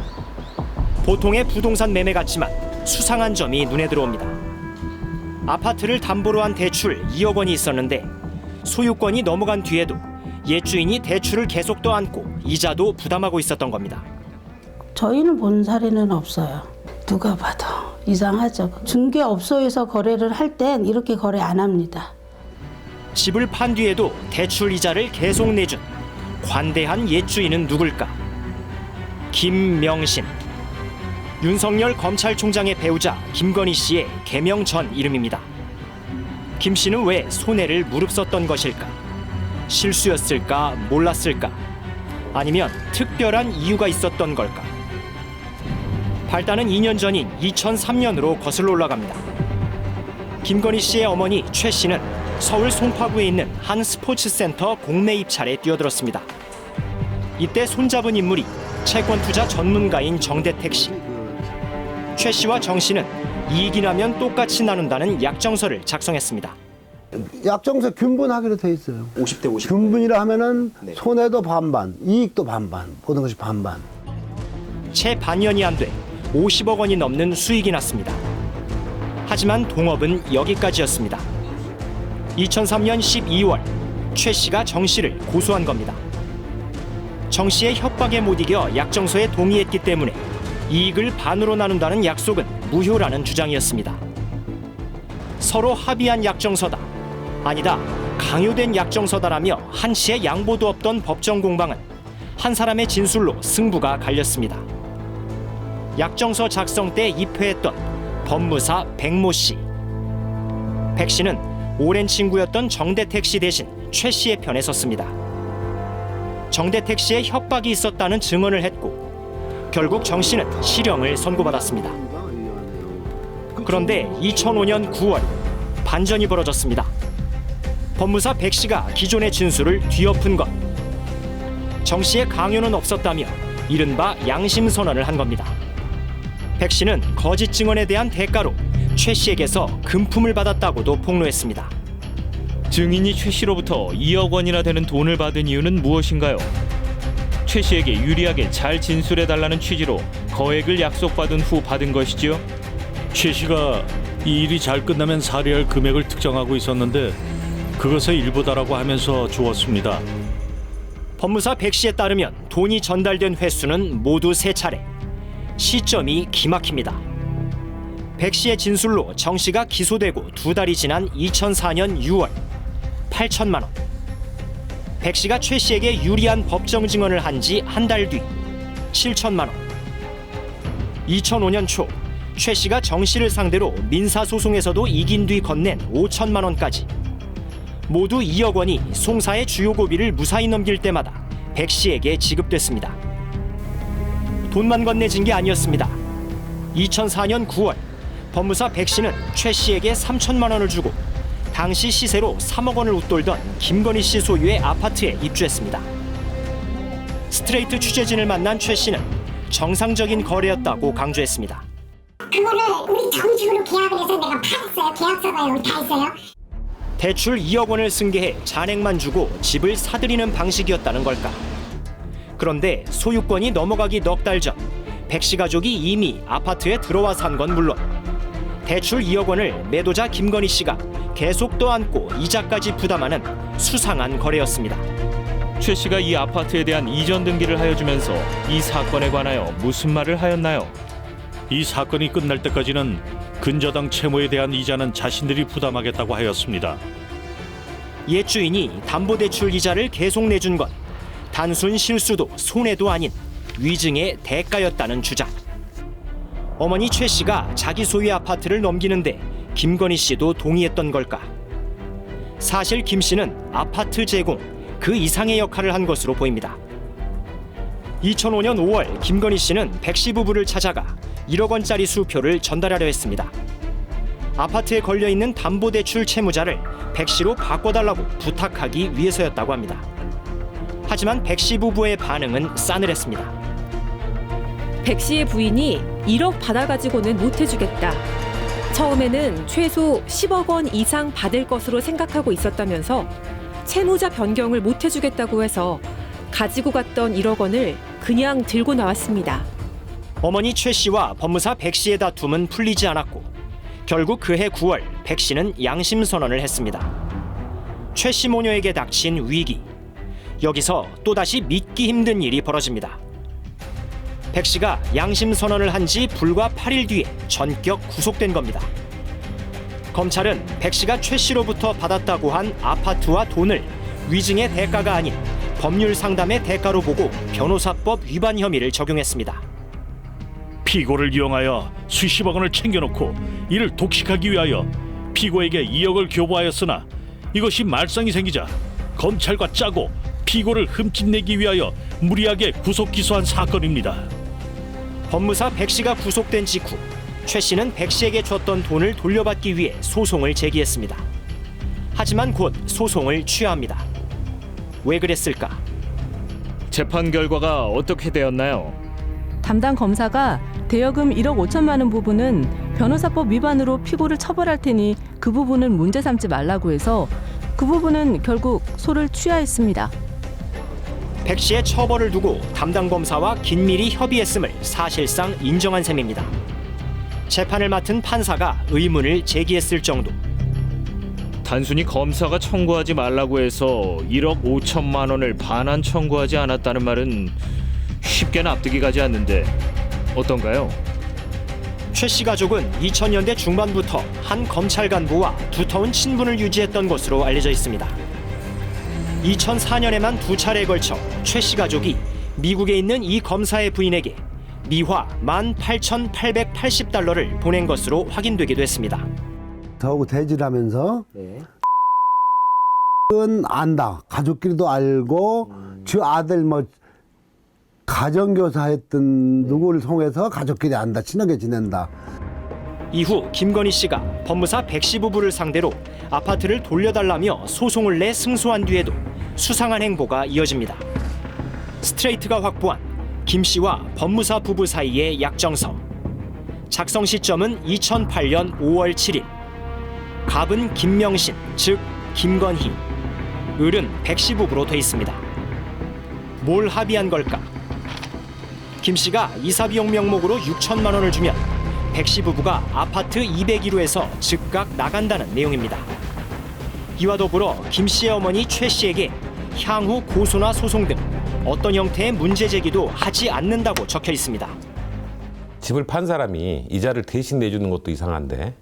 보통의 부동산 매매 같지만 수상한 점이 눈에 들어옵니다. 아파트를 담보로 한 대출 2억 원이 있었는데 소유권이 넘어간 뒤에도 옛 주인이 대출을 계속 떠안고 이자도 부담하고 있었던 겁니다. 저희는 본 사례는 없어요. 누가 봐도 이상하죠. 중개업소에서 거래를 할 땐 이렇게 거래 안 합니다. 집을 판 뒤에도 대출 이자를 계속 내준 관대한 옛 주인은 누굴까? 김명신. 윤석열 검찰총장의 배우자 김건희 씨의 개명 전 이름입니다. 김 씨는 왜 손해를 무릅썼던 것일까? 실수였을까? 몰랐을까? 아니면 특별한 이유가 있었던 걸까? 발단은 2년 전인 2003년으로 거슬러 올라갑니다. 김건희 씨의 어머니 최 씨는 서울 송파구에 있는 한 스포츠센터 공매 입찰에 뛰어들었습니다. 이때 손잡은 인물이 채권투자 전문가인 정대택 씨. 최 씨와 정 씨는 이익이 나면 똑같이 나눈다는 약정서를 작성했습니다. 약정서 균분하기로 돼 있어요. 50대 50. 균분이라 하면은 손해도 반반, 이익도 반반, 모든 것이 반반. 채 반년이 안 돼 50억 원이 넘는 수익이 났습니다. 하지만 동업은 여기까지였습니다. 2003년 12월 최 씨가 정 씨를 고소한 겁니다. 정 씨의 협박에 못 이겨 약정서에 동의했기 때문에 이익을 반으로 나눈다는 약속은 무효라는 주장이었습니다. 서로 합의한 약정서다. 아니다. 강요된 약정서다라며 한치의 양보도 없던 법정 공방은 한 사람의 진술로 승부가 갈렸습니다. 약정서 작성 때 입회했던 법무사 백모 씨. 백 씨는 오랜 친구였던 정대택 씨 대신 최 씨의 편에 섰습니다. 정대택 씨의 협박이 있었다는 증언을 했고 결국 정 씨는 실형을 선고받았습니다. 그런데 2005년 9월 반전이 벌어졌습니다. 법무사 백 씨가 기존의 진술을 뒤엎은 것. 정 씨의 강요는 없었다며 이른바 양심 선언을 한 겁니다. 백 씨는 거짓 증언에 대한 대가로 최 씨에게서 금품을 받았다고도 폭로했습니다. 증인이 최 씨로부터 2억 원이나 되는 돈을 받은 이유는 무엇인가요? 최 씨에게 유리하게 잘 진술해달라는 취지로 거액을 약속받은 후 받은 것이지요? 최 씨가 이 일이 잘 끝나면 살해할 금액을 특정하고 있었는데 그것의 일부다라고 하면서 주었습니다. 법무사 백 씨에 따르면 돈이 전달된 횟수는 모두 3차례. 시점이 기막힙니다. 백 씨의 진술로 정 씨가 기소되고 2달이 지난 2004년 6월 8천만 원. 백 씨가 최 씨에게 유리한 법정 증언을 한 지 한 달 뒤 7천만 원. 2005년 초 최 씨가 정 씨를 상대로 민사소송에서도 이긴 뒤 건넨 5천만 원까지. 모두 2억 원이 송사의 주요 고비를 무사히 넘길 때마다 백 씨에게 지급됐습니다. 돈만 건네진 게 아니었습니다. 2004년 9월 법무사 백 씨는 최 씨에게 3천만 원을 주고 당시 시세로 3억 원을 웃돌던 김건희 씨 소유의 아파트에 입주했습니다. 스트레이트 취재진을 만난 최 씨는 정상적인 거래였다고 강조했습니다. 그거를 우리 정식으로 계약을 해서 내가 팔았어요. 계약서가 여기 다 있어요. 대출 2억 원을 승계해 잔액만 주고 집을 사들이는 방식이었다는 걸까? 그런데 소유권이 넘어가기 넉 달 전 백씨 가족이 이미 아파트에 들어와 산 건 물론 대출 2억 원을 매도자 김건희 씨가 계속 떠안고 이자까지 부담하는 수상한 거래였습니다. 최 씨가 이 아파트에 대한 이전 등기를 하여주면서 이 사건에 관하여 무슨 말을 하였나요? 이 사건이 끝날 때까지는 근저당 채무에 대한 이자는 자신들이 부담하겠다고 하였습니다. 옛 주인이 담보대출 이자를 계속 내준 건 단순 실수도 손해도 아닌 위증의 대가였다는 주장. 어머니 최 씨가 자기 소유의 아파트를 넘기는데 김건희 씨도 동의했던 걸까? 사실 김 씨는 아파트 제공 그 이상의 역할을 한 것으로 보입니다. 2005년 5월 김건희 씨는 백 씨 부부를 찾아가 1억 원짜리 수표를 전달하려 했습니다. 아파트에 걸려있는 담보대출 채무자를 백 씨로 바꿔달라고 부탁하기 위해서였다고 합니다. 하지만 백 씨 부부의 반응은 싸늘했습니다. 백 씨의 부인이 1억 받아가지고는 못 해주겠다. 처음에는 최소 10억 원 이상 받을 것으로 생각하고 있었다면서 채무자 변경을 못 해주겠다고 해서 가지고 갔던 1억 원을 그냥 들고 나왔습니다. 어머니 최 씨와 법무사 백 씨의 다툼은 풀리지 않았고 결국 그해 9월 백 씨는 양심 선언을 했습니다. 최 씨 모녀에게 닥친 위기. 여기서 또다시 믿기 힘든 일이 벌어집니다. 백 씨가 양심 선언을 한 지 불과 8일 뒤에 전격 구속된 겁니다. 검찰은 백 씨가 최 씨로부터 받았다고 한 아파트와 돈을 위증의 대가가 아닌 법률 상담의 대가로 보고 변호사법 위반 혐의를 적용했습니다. 피고를 이용하여 수십억 원을 챙겨놓고 이를 독식하기 위하여 피고에게 2억을 교부하였으나 이것이 말썽이 생기자 검찰과 짜고 피고를 흠집내기 위하여 무리하게 구속 기소한 사건입니다. 법무사 백 씨가 구속된 직후 최 씨는 백 씨에게 줬던 돈을 돌려받기 위해 소송을 제기했습니다. 하지만 곧 소송을 취하합니다. 왜 그랬을까? 재판 결과가 어떻게 되었나요? 담당 검사가 대여금 1억 5천만 원 부분은 변호사법 위반으로 피고를 처벌할 테니 그 부분은 문제 삼지 말라고 해서 그 부분은 결국 소를 취하했습니다. 백 씨의 처벌을 두고 담당 검사와 긴밀히 협의했음을 사실상 인정한 셈입니다. 재판을 맡은 판사가 의문을 제기했을 정도. 단순히 검사가 청구하지 말라고 해서 1억 5천만 원을 반환 청구하지 않았다는 말은 쉽게 납득이 가지 않는데 어떤가요? 최 씨 가족은 2000년대 중반부터 한 검찰 간부와 두터운 친분을 유지했던 것으로 알려져 있습니다. 2004년에만 2차례에 걸쳐 최 씨 가족이 미국에 있는 이 검사의 부인에게 미화 18,880달러를 보낸 것으로 확인되기도 했습니다. 저하고 대질하면서 은 안다. 가족끼리도 알고 주 아들 뭐 가정교사 했던 누구를 통해서 가족끼리 안다. 친하게 지낸다. 이후 김건희 씨가 법무사 백 씨 부부를 상대로 아파트를 돌려달라며 소송을 내 승소한 뒤에도 수상한 행보가 이어집니다. 스트레이트가 확보한 김 씨와 법무사 부부 사이의 약정서. 작성 시점은 2008년 5월 7일. 갑은 김명신, 즉 김건희, 을은 백 씨 부부로 돼 있습니다. 뭘 합의한 걸까? 김 씨가 이사 비용 명목으로 6천만 원을 주면 백 씨 부부가 아파트 201호에서 즉각 나간다는 내용입니다. 이와 더불어 김 씨의 어머니 최 씨에게 향후 고소나 소송 등 어떤 형태의 문제 제기도 하지 않는다고 적혀 있습니다. 집을 판 사람이 이자를 대신 내주는 것도 이상한데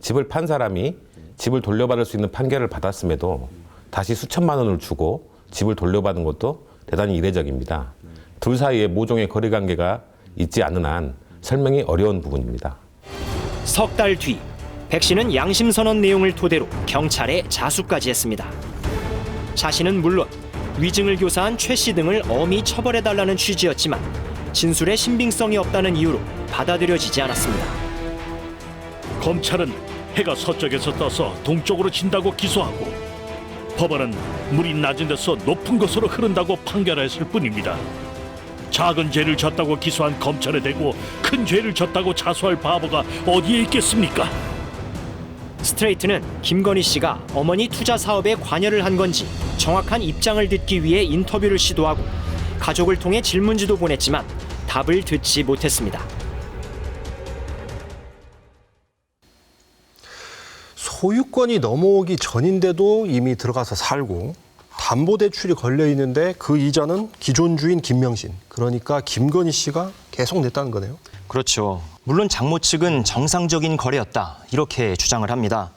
집을 판 사람이 집을 돌려받을 수 있는 판결을 받았음에도 다시 수천만 원을 주고 집을 돌려받은 것도 대단히 이례적입니다. 둘 사이에 모종의 거래관계가 있지 않은 한 설명이 어려운 부분입니다. 석 달 뒤 백 씨는 양심선언 내용을 토대로 경찰에 자수까지 했습니다. 자신은 물론 위증을 교사한 최 씨 등을 엄히 처벌해달라는 취지였지만 진술에 신빙성이 없다는 이유로 받아들여지지 않았습니다. 검찰은 해가 서쪽에서 떠서 동쪽으로 진다고 기소하고 법원은 물이 낮은 데서 높은 곳으로 흐른다고 판결했을 뿐입니다. 작은 죄를 졌다고 기소한 검찰에 대고 큰 죄를 졌다고 자수할 바보가 어디에 있겠습니까? 스트레이트는 김건희 씨가 어머니 투자 사업에 관여를 한 건지 정확한 입장을 듣기 위해 인터뷰를 시도하고 가족을 통해 질문지도 보냈지만 답을 듣지 못했습니다. 소유권이 넘어오기 전인데도 이미 들어가서 살고 담보대출이 걸려 있는데 그 이자는 기존 주인 김명신, 그러니까 김건희 씨가 계속 냈다는 거네요. 그렇죠. 물론 장모 측은 정상적인 거래였다 이렇게 주장을 합니다.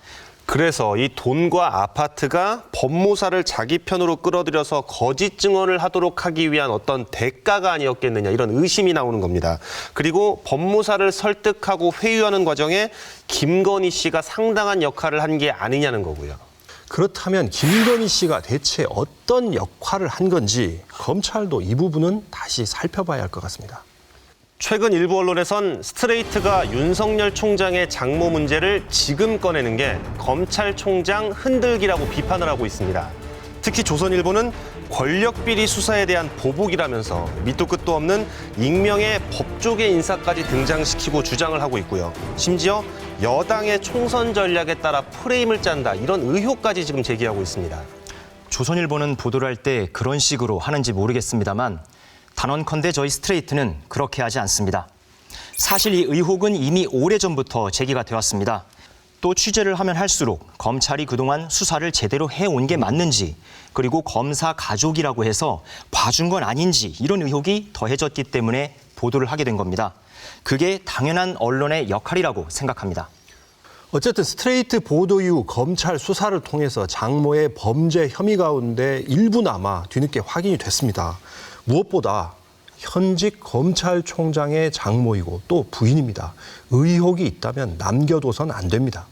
그래서 이 돈과 아파트가 법무사를 자기 편으로 끌어들여서 거짓 증언을 하도록 하기 위한 어떤 대가가 아니었겠느냐 이런 의심이 나오는 겁니다. 그리고 법무사를 설득하고 회유하는 과정에 김건희 씨가 상당한 역할을 한 게 아니냐는 거고요. 그렇다면 김건희 씨가 대체 어떤 역할을 한 건지 검찰도 이 부분은 다시 살펴봐야 할 것 같습니다. 최근 일부 언론에선 스트레이트가 윤석열 총장의 장모 문제를 지금 꺼내는 게 검찰총장 흔들기라고 비판을 하고 있습니다. 특히 조선일보는 권력비리 수사에 대한 보복이라면서 밑도 끝도 없는 익명의 법조계 인사까지 등장시키고 주장을 하고 있고요. 심지어 여당의 총선 전략에 따라 프레임을 짠다 이런 의혹까지 지금 제기하고 있습니다. 조선일보는 보도를 할 때 그런 식으로 하는지 모르겠습니다만 단언컨대 저희 스트레이트는 그렇게 하지 않습니다. 사실 이 의혹은 이미 오래전부터 제기가 되었습니다. 또 취재를 하면 할수록 검찰이 그동안 수사를 제대로 해온 게 맞는지 그리고 검사 가족이라고 해서 봐준 건 아닌지 이런 의혹이 더해졌기 때문에 보도를 하게 된 겁니다. 그게 당연한 언론의 역할이라고 생각합니다. 어쨌든 스트레이트 보도 이후 검찰 수사를 통해서 장모의 범죄 혐의 가운데 일부나마 뒤늦게 확인이 됐습니다. 무엇보다 현직 검찰총장의 장모이고 또 부인입니다. 의혹이 있다면 남겨둬선 안 됩니다.